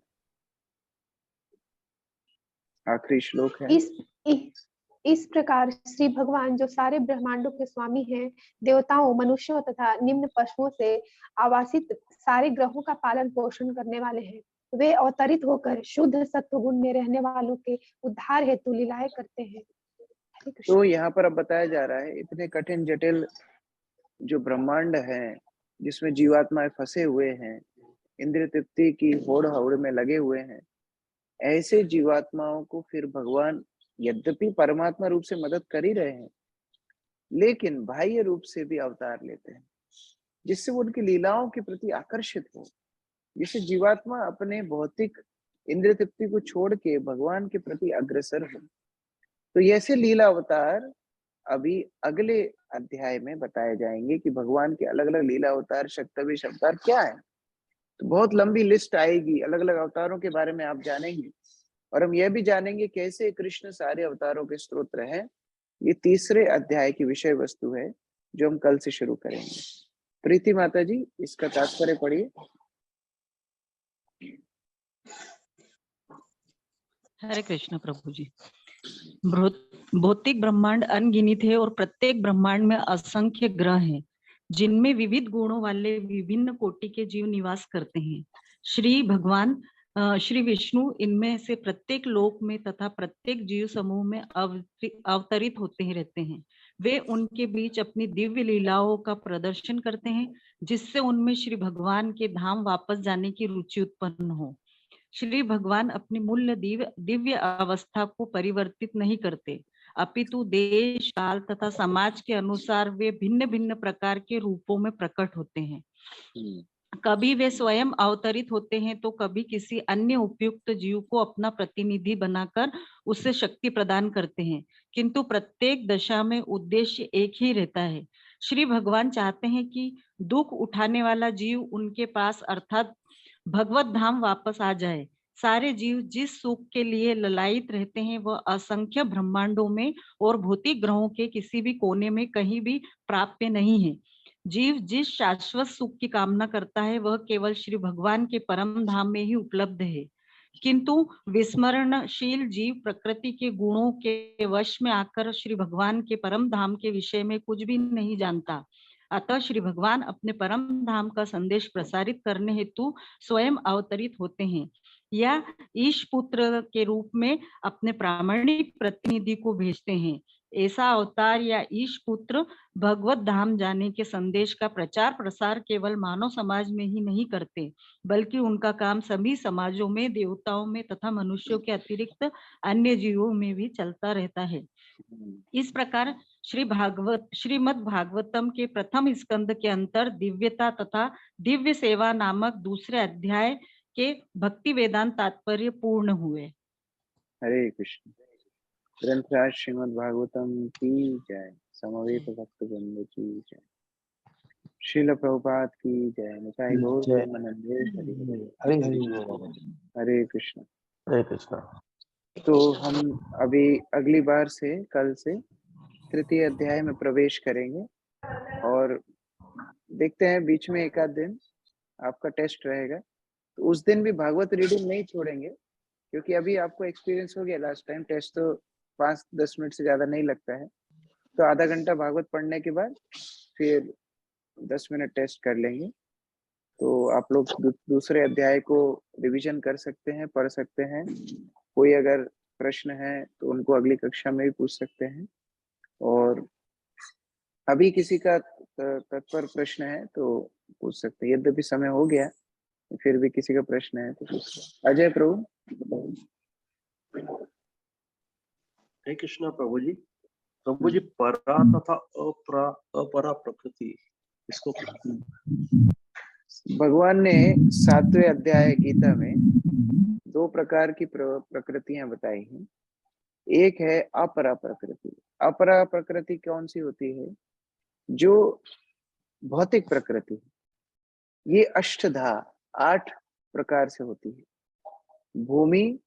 आखिरी श्लोक है। इस प्रकार श्री भगवान जो सारे ब्रह्मांडों के स्वामी हैं, देवताओं, मनुष्यों तथा निम्न पशुओं से आवासित सारे ग्रहों का पालन पोषण करने वाले हैं। वे अवतरित होकर शुद्ध सत्व गुण में रहने वालों के उद्धार हेतु लीलाएं करते हैं। तो यहाँ पर अब बताया जा रहा है, इतने कठिन जटिल जो ब्रह्मांड है जिसमें जीवात्माएं फंसे हुए हैं, इंद्रिय तृप्ति की होड़ हवड़ में लगे हुए हैं, ऐसे जीवात्माओं को फिर भगवान यद्यपि परमात्मा रूप से मदद कर ही रहे हैं, लेकिन बाह्य रूप से भी अवतार लेते हैं, जिससे वो उनकी लीलाओं के प्रति आकर्षित हो, जिससे जीवात्मा अपने भौतिक इंद्रिय तृप्ति को छोड़ के भगवान के प्रति अग्रसर हो। तो ऐसे लीला अवतार अभी अगले अध्याय में बताए जाएंगे कि भगवान के अलग अलग लीला अवतार, शक्तिविश अवतार क्या है। तो बहुत लंबी लिस्ट आएगी, अलग अलग अवतारों के बारे में आप जानेंगे और हम यह भी जानेंगे कैसे कृष्ण सारे अवतारों के स्तोत्र हैं। ये तीसरे अध्याय की विषय वस्तु है जो हम कल से शुरू करेंगे। प्रीति माता जी इसका तात्पर्य पढ़िए। हरे कृष्ण प्रभु जी। भौतिक ब्रह्मांड अनगिनित है और प्रत्येक ब्रह्मांड में असंख्य ग्रह हैं, जिनमें विविध गुणों वाले विभिन्न कोटि के जीव निवास करते हैं। श्री भगवान श्री विष्णु इनमें से प्रत्येक लोक में तथा प्रत्येक जीव समूह में अवतरित होते ही रहते हैं। वे उनके बीच अपनी दिव्य लीलाओं का प्रदर्शन करते हैं, जिससे उनमें श्री भगवान के धाम वापस जाने की रुचि उत्पन्न हो। श्री भगवान अपनी मूल दिव्य अवस्था को परिवर्तित नहीं करते, अपितु देश काल तथा समाज के अनुसार वे भिन्न भिन्न प्रकार के रूपों में प्रकट होते हैं। कभी वे स्वयं अवतरित होते हैं तो कभी किसी अन्य उपयुक्त जीव को अपना प्रतिनिधि बनाकर उससे शक्ति प्रदान करते हैं, किंतु प्रत्येक दशा में उद्देश्य एक ही रहता है। श्री भगवान चाहते हैं कि दुख उठाने वाला जीव उनके पास अर्थात भगवत धाम वापस आ जाए। सारे जीव जिस सुख के लिए ललायित रहते हैं वह असंख्य ब्रह्मांडों में और भौतिक ग्रहों के किसी भी कोने में कहीं भी प्राप्य नहीं है। जीव जिस शाश्वत सुख की कामना करता है वह केवल श्री भगवान के परम धाम में ही उपलब्ध है, किंतु विस्मरणशील जीव प्रकृति के गुणों के वश में आकर श्री भगवान के परम धाम के विषय में कुछ भी नहीं जानता। अतः श्री भगवान अपने परम धाम का संदेश प्रसारित करने हेतु स्वयं अवतरित होते हैं या ईश पुत्र के रूप में अपने प्रामाणिक प्रतिनिधि को भेजते हैं। ऐसा अवतार या ईश पुत्र भगवत धाम जाने के संदेश का प्रचार प्रसार केवल मानव समाज में ही नहीं करते, बल्कि उनका काम सभी समाजों में, देवताओं में तथा मनुष्यों के अतिरिक्त अन्य जीवों में भी चलता रहता है। इस प्रकार श्रीमद् भागवतम के प्रथम स्कंद के अंतर दिव्यता तथा दिव्य सेवा नामक दूसरे अध्याय के भक्ति वेदांत तात्पर्य पूर्ण हुए। हरे कृष्ण। ग्रंथराज श्रीमद् भागवतम की जय। समवेत भक्त वृंद की जय। श्रील प्रभुपाद की जय। निताई गौर प्रेमानंदे हरे कृष्ण। हरे कृष्ण। तो हम अभी अगली बार से कल से तृतीय अध्याय में प्रवेश करेंगे और देखते हैं बीच में एक आध दिन आपका टेस्ट रहेगा, तो उस दिन भी भागवत रीडिंग नहीं छोड़ेंगे, क्योंकि अभी आपको एक्सपीरियंस हो गया। लास्ट टाइम टेस्ट तो 5-10 मिनट से ज्यादा नहीं लगता है, तो आधा घंटा भागवत पढ़ने के बाद फिर 10 मिनट टेस्ट कर लेंगे। तो आप लोग दूसरे अध्याय को रिवीजन कर सकते हैं, पढ़ सकते हैं। कोई अगर प्रश्न है तो उनको अगली कक्षा में भी पूछ सकते हैं, और अभी किसी का तत्पर प्रश्न है तो पूछ सकते हैं। यद्यपि समय हो गया, फिर भी किसी का प्रश्न है तो पूछ सकते। अजय प्रभु। हरे कृष्णा प्रभु जी। प्रभु जी, परा तथा अपरा प्रकृति, इसको भगवान ने 7वें अध्याय गीता में 2 प्रकार की प्रकृतियां बताई हैं। एक है अपरा प्रकृति। अपरा प्रकृति कौन सी होती है? जो भौतिक प्रकृति है। ये अष्टधा 8 प्रकार से होती है। भूमि,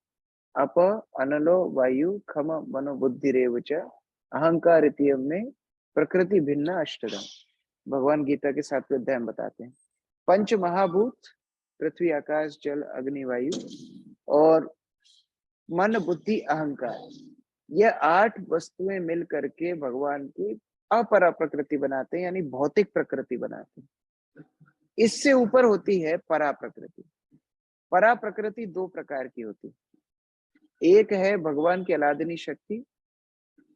अप, अनलो, वायु, खम, मनो, बुद्धि रेवच अहंकार इत्यम में प्रकृति भिन्न अष्टधा। भगवान गीता के 7वें अध्याय में बताते हैं। पंच महाभूत पृथ्वी, आकाश, जल, अग्नि, वायु और मन, बुद्धि, अहंकार, यह 8 वस्तुएं मिल करके भगवान की अपरा प्रकृति बनाते हैं, यानी भौतिक प्रकृति बनाते हैं। इससे ऊपर होती है परा प्रकृति। परा प्रकृति 2 प्रकार की होती है। एक है भगवान की अलादनी शक्ति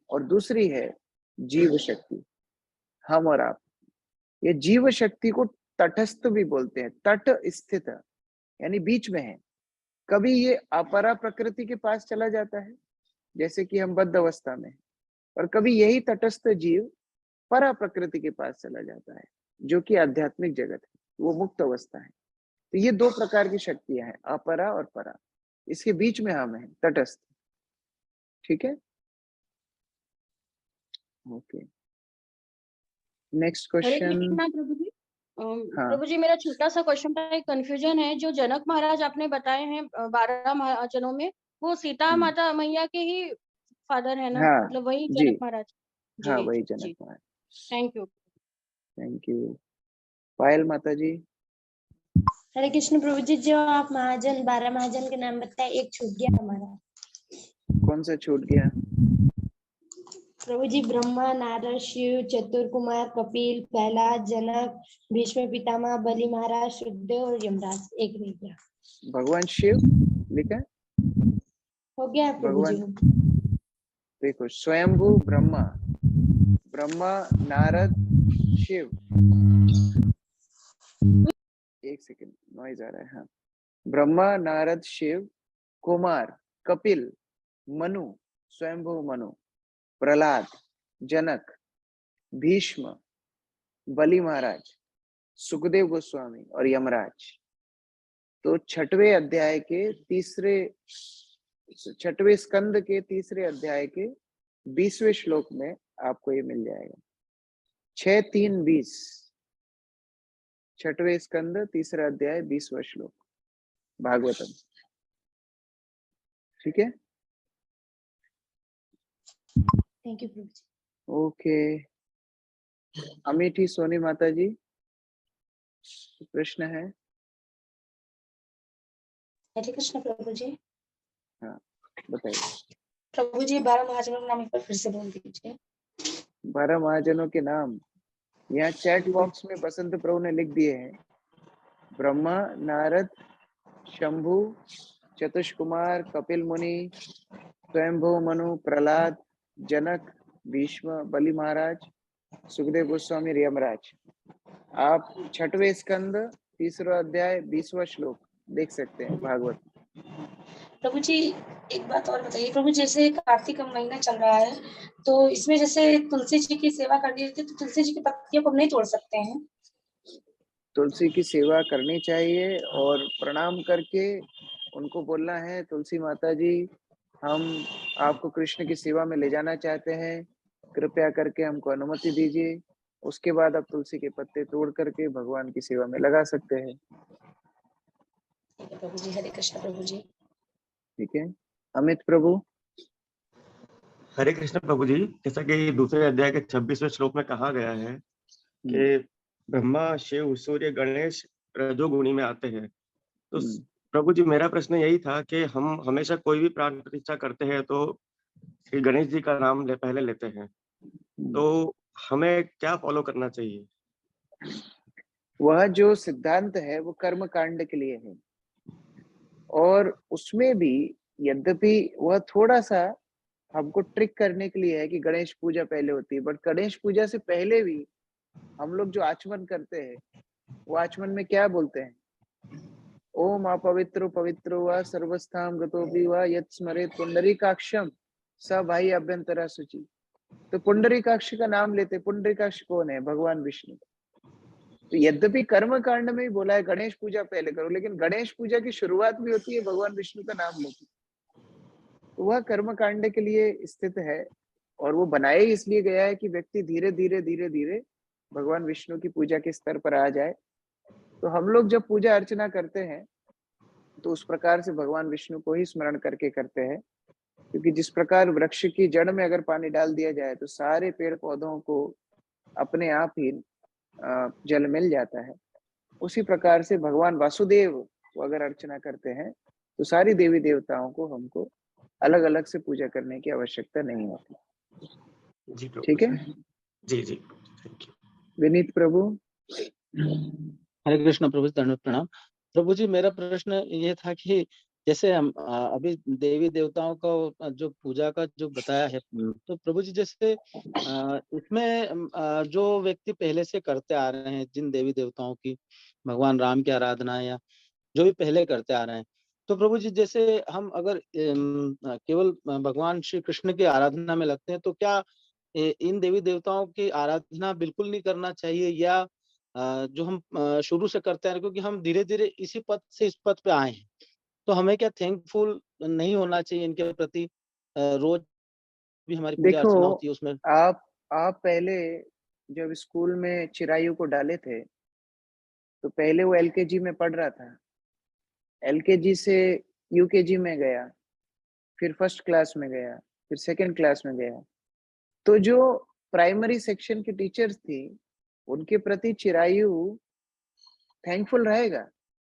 और दूसरी है जीव शक्ति, हम और आप। ये जीव शक्ति को तटस्थ भी बोलते हैं, तट स्थित, यानी बीच में है। कभी ये अपरा प्रकृति के पास चला जाता है, जैसे कि हम बद्ध अवस्था में, और कभी यही तटस्थ जीव परा प्रकृति के पास चला जाता है, जो कि आध्यात्मिक जगत है, वो मुक्त अवस्था है। तो ये 2 प्रकार की शक्तियां हैं, अपरा और परा। इसके बीच में हम हैं, तटस्थ। ठीक है, ओके। Next question. प्रभु जी, प्रभु जी, मेरा छोटा सा क्वेश्चन था, एक कंफ्यूजन है। जो जनक महाराज आपने बताए हैं 12 महाजनों में, वो सीता माता मैया के ही फादर है ना? हाँ, मतलब वही जी, जनक महाराज। हाँ, वही Janak Maharaj. Thank you. Thank you. Payal माता जी। हरे कृष्ण प्रभु जी। जो आप महाजन 12 महाजन के नाम बताए, एक छूट गया हमारा। कौन सा छूट गया? प्रभु जी, ब्रह्मा, नारद, शिव, चतुर्कुमार, कपिल, प्रहलाद, जनक, भीष्म पितामह, बलि महाराज, सुखदेव और यमराज। एक रह गया। भगवान शिव लिखा हो गया प्रभु जी। देखो, स्वयंभू ब्रह्मा, नारद, शिव। एक सेकंड, नॉइज आ रहा है। हाँ, ब्रह्मा, नारद, शिव, कुमार, कपिल, मनु, स्वयंभू मनु, प्रहलाद, जनक, भीष्म, बलि महाराज, सुखदेव गोस्वामी और यमराज। तो छठवें स्कंद के तीसरे अध्याय के 20वें श्लोक में आपको ये मिल जाएगा। 6-3-20, छठवें स्कंद तीसरा अध्याय 20वां श्लोक भागवतम। ठीक है, थैंक यू प्रभु जी। ओके, अमिठी सोनी माता जी, प्रश्न है? हरे कृष्ण प्रभु जी। हाँ बताइए। प्रभु जी 12 महाजनों के नाम एक बार फिर से बोल दीजिए। 12 महाजनों के नाम यहाँ चैट बॉक्स में बसंत प्रभु ने लिख दिए हैं। ब्रह्मा, नारद, शंभु, चतुष्कुमार, कपिल मुनि, स्वयंभू मनु, प्रहलाद, जनक, भीष्म, बलि महाराज, सुखदेव गोस्वामी, यमराज। आप छठवें स्कंद तीसरा अध्याय 20वां श्लोक देख सकते हैं भागवत। प्रभु जी एक बात और बताइए प्रभु, जैसे कार्तिक का महीना चल रहा है तो इसमें जैसे तुलसी जी की सेवा करनी रहती है तो तुलसी जी की पत्तियों को नहीं तोड़ सकते हैं? तुलसी की सेवा करनी चाहिए और प्रणाम करके उनको बोलना है, तुलसी माता जी हम आपको कृष्ण की सेवा में ले जाना चाहते हैं, कृपया करके हमको अनुमति दीजिए। उसके बाद आप तुलसी के पत्ते तोड़ करके भगवान की सेवा में लगा सकते हैं। ठीक है प्रभु जी, हरे कृष्ण प्रभु जी। ठीक है, अमित प्रभु। हरे कृष्ण प्रभु जी, जैसा कि दूसरे अध्याय के 26वें श्लोक में कहा गया है कि ब्रह्मा, शिव, सूर्य, गणेश रजोगुणी में आते हैं। तो प्रभु जी मेरा प्रश्न यही था कि हम हमेशा कोई भी प्राण प्रतिष्ठा करते हैं तो श्री गणेश जी का नाम पहले लेते हैं, तो हमें क्या फॉलो करना चाहिए? वह जो सिद्धांत है वो कर्म कांड के लिए है और उसमें भी यद्यपि वह थोड़ा सा हमको ट्रिक करने के लिए है कि गणेश पूजा पहले होती है, बट गणेश पूजा से पहले भी हम लोग जो आचमन करते हैं वो आचमन में क्या बोलते हैं? ओम अपवित्रो पवित्रो वा सर्वस्थाम गतोपि वा यत् स्मरेत पुंडरीकाक्षम स बाह्य अभ्यंतरा शुचि। तो पुंडरीकाक्ष का नाम लेते। पुंडरीकाक्ष कौन है? भगवान विष्णु। तो यद्यपि कर्म कांड में ही बोला है गणेश पूजा पहले करो, लेकिन गणेश पूजा की शुरुआत भी होती है भगवान विष्णु का नाम लेके। तो वह कर्म कांड के लिए स्थित है और वो बनाया ही इसलिए गया है कि व्यक्ति धीरे धीरे भगवान विष्णु की पूजा के स्तर पर आ जाए। तो हम लोग जब पूजा अर्चना करते हैं तो उस प्रकार से भगवान विष्णु को ही स्मरण करके करते हैं, क्योंकि जिस प्रकार वृक्ष की जड़ में अगर पानी डाल दिया जाए तो सारे पेड़ पौधों को अपने आप ही जल मिल जाता है, उसी प्रकार से भगवान वासुदेव को अगर अर्चना करते हैं तो सारी देवी देवताओं को हमको अलग अलग से पूजा करने की आवश्यकता नहीं होती। जी प्रभु। ठीक है, जी जी, थैंक यू। विनीत प्रभु। हरे कृष्ण प्रभु, दंडवत प्रणाम। प्रभु जी मेरा प्रश्न ये था कि जैसे हम अभी देवी देवताओं का जो पूजा का जो बताया है, तो प्रभु जी जैसे इसमें जो व्यक्ति पहले से करते आ रहे हैं जिन देवी देवताओं की, भगवान राम की आराधना या जो भी पहले करते आ रहे हैं, तो प्रभु जी जैसे हम अगर केवल भगवान श्री कृष्ण की आराधना में लगते हैं तो क्या इन देवी देवताओं की आराधना बिल्कुल नहीं करना चाहिए, या जो हम शुरू से करते हैं क्योंकि हम धीरे धीरे इसी पद से इस पद पे आए हैं, तो हमें क्या थैंकफुल नहीं होना चाहिए इनके प्रति? रोज भी हमारी पूजा देखो, अर्चना होती है उसमें। आप पहले जब स्कूल में चिरायु को डाले थे तो पहले वो एलकेजी में पढ़ रहा था, एलकेजी से यूकेजी में गया, फिर फर्स्ट क्लास में गया, फिर सेकंड क्लास में गया। तो जो प्राइमरी सेक्शन की टीचर्स थी उनके प्रति चिरायु थैंकफुल रहेगा,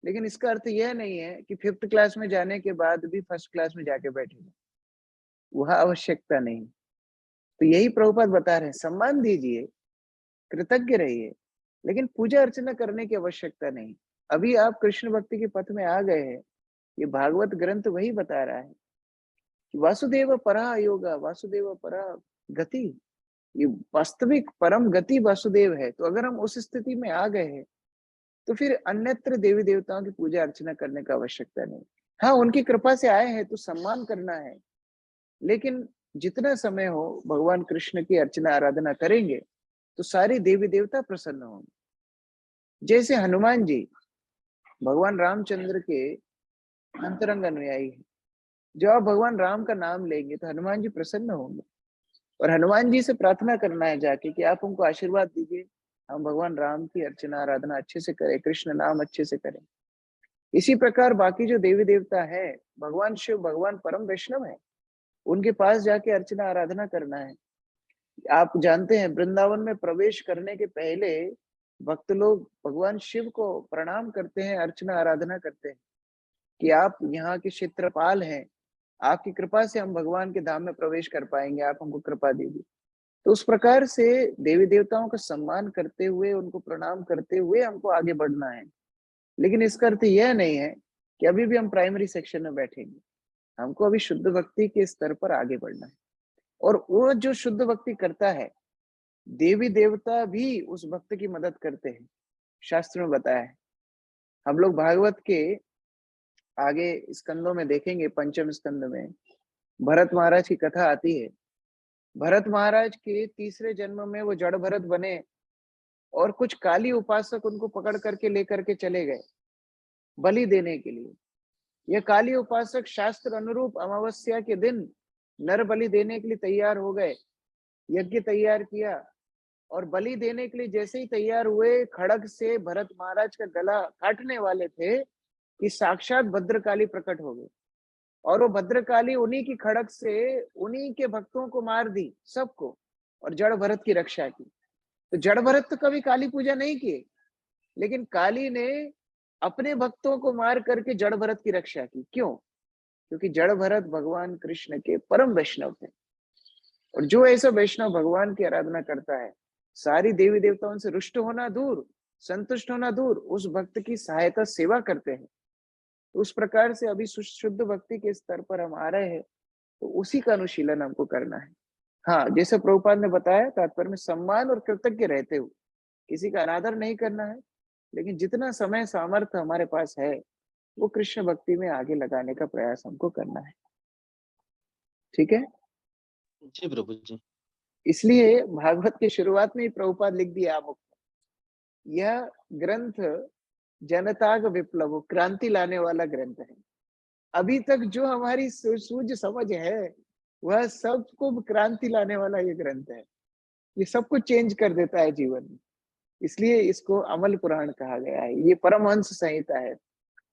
लेकिन इसका अर्थ यह नहीं है कि 5th क्लास में जाने के बाद भी फर्स्ट क्लास में जाके बैठेगा, वह आवश्यकता नहीं। तो यही प्रभुपाद बता रहे हैं, सम्मान दीजिए, कृतज्ञ रहिए, लेकिन पूजा अर्चना करने की आवश्यकता नहीं। अभी आप कृष्ण भक्ति के पथ में आ गए हैं, ये भागवत ग्रंथ वही बता रहा है कि वासुदेव परा योगा, वासुदेव परा गति, ये वास्तविक परम गति वासुदेव है। तो अगर हम उस स्थिति में आ गए हैं तो फिर अन्यत्र देवी देवताओं की पूजा अर्चना करने का आवश्यकता नहीं। हाँ, उनकी कृपा से आए हैं तो सम्मान करना है, लेकिन जितना समय हो भगवान कृष्ण की अर्चना आराधना करेंगे तो सारी देवी देवता प्रसन्न होंगे। जैसे हनुमान जी भगवान रामचंद्र के अंतरंग अनुयायी है, जब आप भगवान राम का नाम लेंगे तो हनुमान जी प्रसन्न होंगे और हनुमान जी से प्रार्थना करना है जाके कि आप हमको आशीर्वाद दीजिए, हम भगवान राम की अर्चना आराधना अच्छे से करें, कृष्ण नाम अच्छे से करें। इसी प्रकार बाकी जो देवी देवता है, भगवान शिव भगवान परम वैष्णव है, उनके पास जाके अर्चना आराधना करना है। आप जानते हैं वृंदावन में प्रवेश करने के पहले भक्त लोग भगवान शिव को प्रणाम करते हैं, अर्चना आराधना करते हैं कि आप यहाँ के क्षेत्रपाल हैं, आपकी कृपा से हम भगवान के धाम में प्रवेश कर पाएंगे, आप हमको कृपा दीजिए। तो उस प्रकार से देवी देवताओं का सम्मान करते हुए, उनको प्रणाम करते हुए हमको आगे बढ़ना है। लेकिन इसका अर्थ यह नहीं है कि अभी भी हम प्राइमरी सेक्शन में बैठेंगे, हमको अभी शुद्ध भक्ति के स्तर पर आगे बढ़ना है। और वो जो शुद्ध भक्ति करता है, देवी देवता भी उस भक्त की मदद करते हैं। शास्त्र में बताया है, हम लोग भागवत के आगे स्कंदों में देखेंगे, पंचम स्कंद में भरत महाराज की कथा आती है। भरत महाराज के तीसरे जन्म में वो जड़ भरत बने और कुछ काली उपासक उनको पकड़ करके लेकर के चले गए बलि देने के लिए। यह काली उपासक शास्त्र अनुरूप अमावस्या के दिन नर बलि देने के लिए तैयार हो गए, यज्ञ तैयार किया और बलि देने के लिए जैसे ही तैयार हुए, खड़ग से भरत महाराज का गला काटने वाले थे कि साक्षात भद्रकाली प्रकट हो गई और वो भद्रकाली उन्हीं की खड़ग से उन्हीं के भक्तों को मार दी सबको और जड़ भरत की रक्षा की। तो जड़ भरत तो कभी काली पूजा नहीं किए, लेकिन काली ने अपने भक्तों को मार करके जड़ भरत की रक्षा की। क्यों? क्योंकि जड़ भरत भगवान कृष्ण के परम वैष्णव थे और जो ऐसा वैष्णव भगवान की आराधना करता है, सारी देवी देवताओं से रुष्ट होना दूर, संतुष्ट होना दूर, उस भक्त की सहायता सेवा करते हैं। उस प्रकार से अभी शुद्ध भक्ति के स्तर पर हम आ रहे हैं, तो उसी का अनुशीलन हमको करना है। हाँ, जैसे प्रभुपाद ने बताया, तात्पर्य में सम्मान और कृतज्ञ रहते हुए किसी का अनादर नहीं करना है, लेकिन जितना समय सामर्थ्य हमारे पास है वो कृष्ण भक्ति में आगे लगाने का प्रयास हमको करना है। ठीक है जी प्रभु जी। इसलिए भागवत की शुरुआत में ही प्रभुपाद लिख दिया आमुख, यह ग्रंथ जनता का विप्लव, क्रांति लाने वाला ग्रंथ है। अभी तक जो हमारी सूझ समझ है वह सबको क्रांति लाने वाला ये ग्रंथ है। ये सब कुछ चेंज कर देता है जीवन में, इसलिए इसको अमल पुराण कहा गया है। ये परमहंस संहिता है,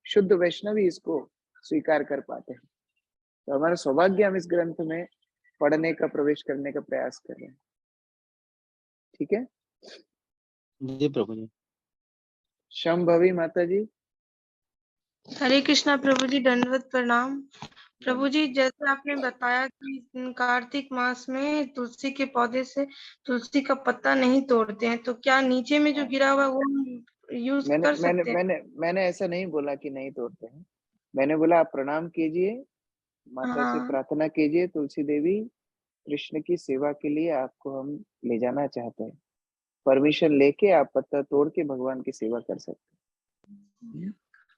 शुद्ध वैष्णव ही इसको स्वीकार कर पाते हैं। तो हमारा सौभाग्य, हम इस ग्रंथ में पढ़ने का, प्रवेश करने का प्रयास कर रहे हैं। ठीक है जी प्रभु जी। शंभवी माता जी। हरे कृष्णा प्रभु जी, दंडवत प्रणाम। प्रभु जी, जैसे आपने बताया कि कार्तिक मास में तुलसी के पौधे से तुलसी का पत्ता नहीं तोड़ते हैं, तो क्या नीचे में जो गिरा हुआ वो यूज कर सकते हैं? मैंने ऐसा नहीं बोला कि नहीं तोड़ते हैं। मैंने बोला आप प्रणाम कीजिए, माता से प्रार्थना कीजिए, तुलसी देवी कृष्ण की सेवा के लिए आपको हम ले जाना चाहते हैं, परमिशन लेके आप पत्ता तोड़ के भगवान की सेवा कर सकते हैं।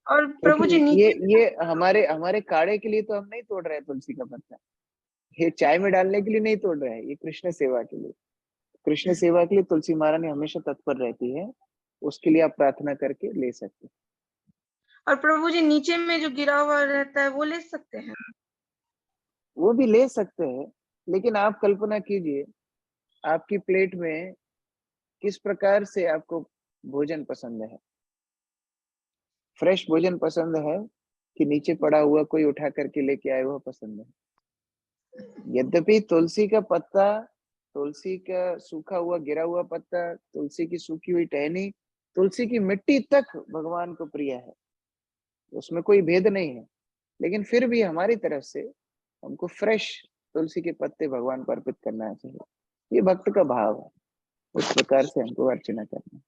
और प्रभु जी, ये हमारे काढ़े के लिए तो हम नहीं तोड़ रहे हैं तुलसी का पत्ता, ये चाय में डालने के लिए नहीं तोड़ रहे हैं, ये कृष्ण सेवा के लिए। कृष्ण सेवा के लिए तुलसी महारानी हमेशा तत्पर रहती है, उसके लिए आप प्रार्थना करके ले सकते हैं। और प्रभु जी, नीचे में जो गिरा हुआ रहता है वो ले सकते हैं? वो भी ले सकते हैं, लेकिन आप कल्पना कीजिए आपकी प्लेट में किस प्रकार से आपको भोजन पसंद है। फ्रेश भोजन पसंद है कि नीचे पड़ा हुआ कोई उठा करके लेके आए हुआ पसंद है? यद्यपि तुलसी का पत्ता, तुलसी का सूखा हुआ गिरा हुआ पत्ता, तुलसी की सूखी हुई टहनी, तुलसी की मिट्टी तक भगवान को प्रिय है, उसमें कोई भेद नहीं है। लेकिन फिर भी हमारी तरफ से हमको फ्रेश तुलसी के पत्ते भगवान को अर्पित करना चाहिए, ये भक्त का भाव है, उस प्रकार से हमको अर्चना करना।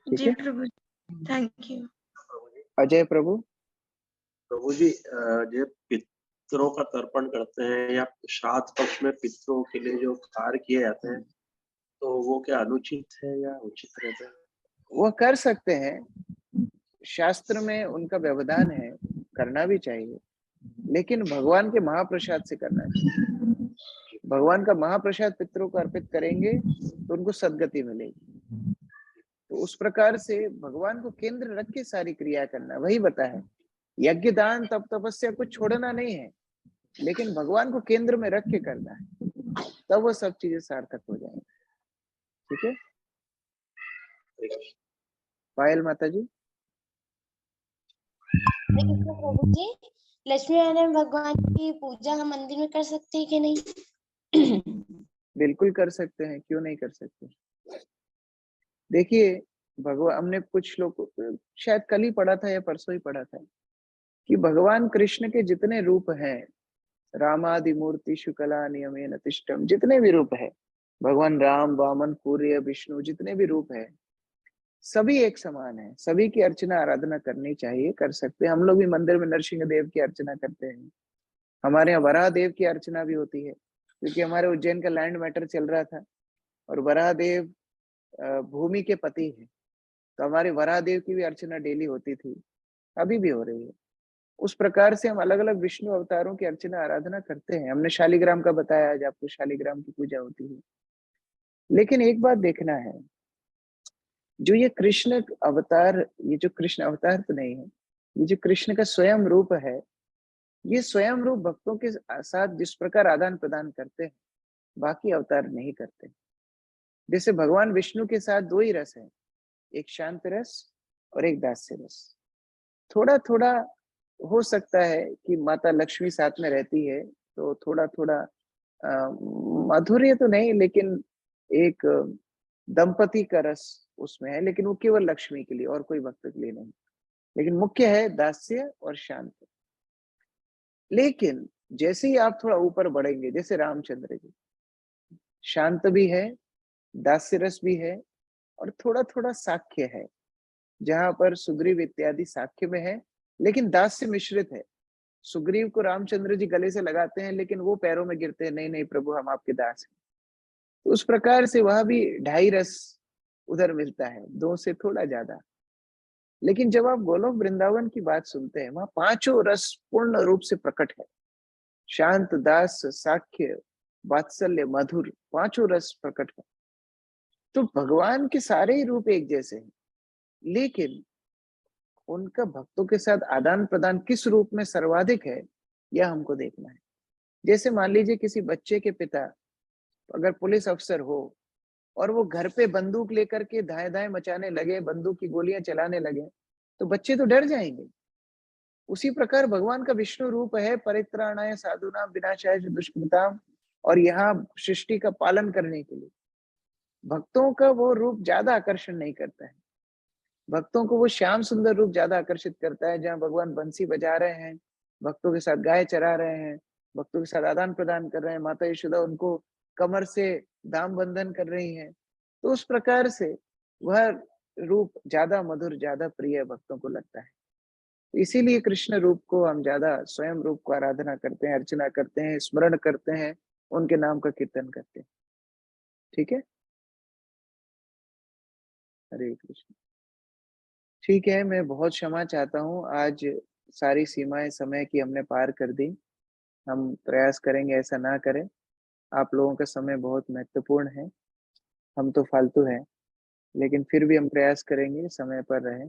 ठीक है प्रभु, थैंक यू। अजय प्रभु। प्रभु जी, जो पितरों का तर्पण करते हैं या श्राद्ध पक्ष में पितरों के लिए जो कार्य किए जाते हैं, तो वो क्या अनुचित है या उचित रहता है? वो कर सकते हैं, शास्त्र में उनका व्यवधान है, करना भी चाहिए, लेकिन भगवान के महाप्रसाद से करना चाहिए। भगवान का महाप्रसाद पितरों को अर्पित करेंगे तो उनको सद्गति मिलेगी। तो उस प्रकार से भगवान को केंद्र रख के सारी क्रिया करना, वही बता है। यज्ञ दान तप तपस्या कुछ छोड़ना नहीं है, लेकिन भगवान को केंद्र में रख के करना है, तब वो सब चीजें सार्थक हो जाएंगी। ठीक है पायल माता जी। प्रभु जी, लक्ष्मी नारायण भगवान की पूजा हम मंदिर में कर सकते हैं कि नहीं? बिल्कुल कर सकते हैं, क्यों नहीं कर सकते। देखिए भगवान, हमने कुछ लोग शायद कल ही पढ़ा था या परसों ही पढ़ा था कि भगवान कृष्ण के जितने रूप हैं, रामादि मूर्ति शुक्ला नियमेन तिष्ठम, जितने भी रूप है, भगवान राम वामन सूर्य विष्णु, जितने भी रूप है सभी एक समान है, सभी की अर्चना आराधना करनी चाहिए, कर सकते हैं। हम लोग भी मंदिर में नरसिंह देव की अर्चना करते हैं, हमारे यहाँ वराह देव की अर्चना भी होती है, क्योंकि हमारे उज्जैन का लैंड मैटर चल रहा था और वराह देव भूमि के पति है, तो हमारे वराह देव की भी अर्चना डेली होती थी, अभी भी हो रही है। उस प्रकार से हम अलग अलग विष्णु अवतारों की अर्चना आराधना करते हैं। हमने शालिग्राम का बताया, आज आपको शालिग्राम की पूजा होती है। लेकिन एक बात देखना है, जो ये कृष्ण अवतार, ये जो कृष्ण अवतार तो नहीं है, ये जो कृष्ण का स्वयं रूप है, ये स्वयं रूप भक्तों के साथ जिस प्रकार आदान प्रदान करते हैं, बाकी अवतार नहीं करते। जैसे भगवान विष्णु के साथ दो ही रस है, एक शांत रस और एक दास्य रस। थोड़ा थोड़ा हो सकता है कि माता लक्ष्मी साथ में रहती है तो थोड़ा थोड़ा माधुर्य तो नहीं, लेकिन एक दंपति का रस उसमें है, लेकिन वो केवल लक्ष्मी के लिए और कोई भक्त के लिए नहीं। लेकिन मुख्य है दास्य और शांत। लेकिन जैसे ही आप थोड़ा ऊपर बढ़ेंगे, जैसे रामचंद्र जी, शांत भी है, दास्य रस भी है और थोड़ा थोड़ा साख्य है, जहां पर सुग्रीव इत्यादि साख्य में है, लेकिन दास्य मिश्रित है। सुग्रीव को रामचंद्र जी गले से लगाते हैं, लेकिन वो पैरों में गिरते हैं, नहीं नहीं प्रभु हम आपके दास हैं। तो उस प्रकार से वह भी ढाई रस उधर मिलता है, दो से थोड़ा ज्यादा। लेकिन जब आप गोलोक वृंदावन की बात सुनते हैं, वहां पांचों रस पूर्ण रूप से प्रकट है। शांत, दास, साख्य, वात्सल्य, मधुर, पांचों रस प्रकट है। तो भगवान के सारे ही रूप एक जैसे हैं, लेकिन उनका भक्तों के साथ आदान प्रदान किस रूप में सर्वाधिक है, यह हमको देखना है। जैसे मान लीजिए किसी बच्चे के पिता अगर पुलिस अफसर हो और वो घर पे बंदूक लेकर के धाए धाए मचाने लगे, बंदूक की गोलियां चलाने लगे, तो बच्चे तो डर जाएंगे। उसी प्रकार भगवान का विष्णु रूप है परित्राणाय साधुनाम विनाशाय दुष्कृताम, और यहाँ सृष्टि का पालन करने के लिए। भक्तों का वो रूप ज्यादा आकर्षण नहीं करता है, भक्तों को वो श्याम सुंदर रूप ज्यादा आकर्षित करता है, जहाँ भगवान बंसी बजा रहे हैं, भक्तों के साथ गाय चरा रहे हैं, भक्तों के साथ आदान प्रदान कर रहे हैं, माता यशोदा उनको कमर से दाम बंधन कर रही हैं। तो उस प्रकार से वह रूप ज्यादा मधुर, ज्यादा प्रिय भक्तों को लगता है। इसीलिए कृष्ण रूप को हम ज्यादा स्वयं रूप को आराधना करते हैं, अर्चना करते हैं, स्मरण करते हैं, उनके नाम का कीर्तन करते हैं। ठीक है, हरे कृष्ण। ठीक है, मैं बहुत क्षमा चाहता हूँ, आज सारी सीमाएं समय की हमने पार कर दी। हम प्रयास करेंगे ऐसा ना करें। आप लोगों का समय बहुत महत्वपूर्ण है, हम तो फालतू हैं, लेकिन फिर भी हम प्रयास करेंगे समय पर रहें।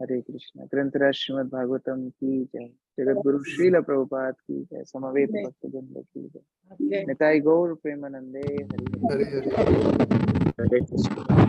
हरे कृष्ण। ग्रंथराज श्रीमद् भागवतम की जय, जगत गुरु श्रील प्रभुपाद की जय, समवेत भक्तवृंद की जय, निताई गौर प्रेमानंदे हरि हरे। हरे कृष्ण।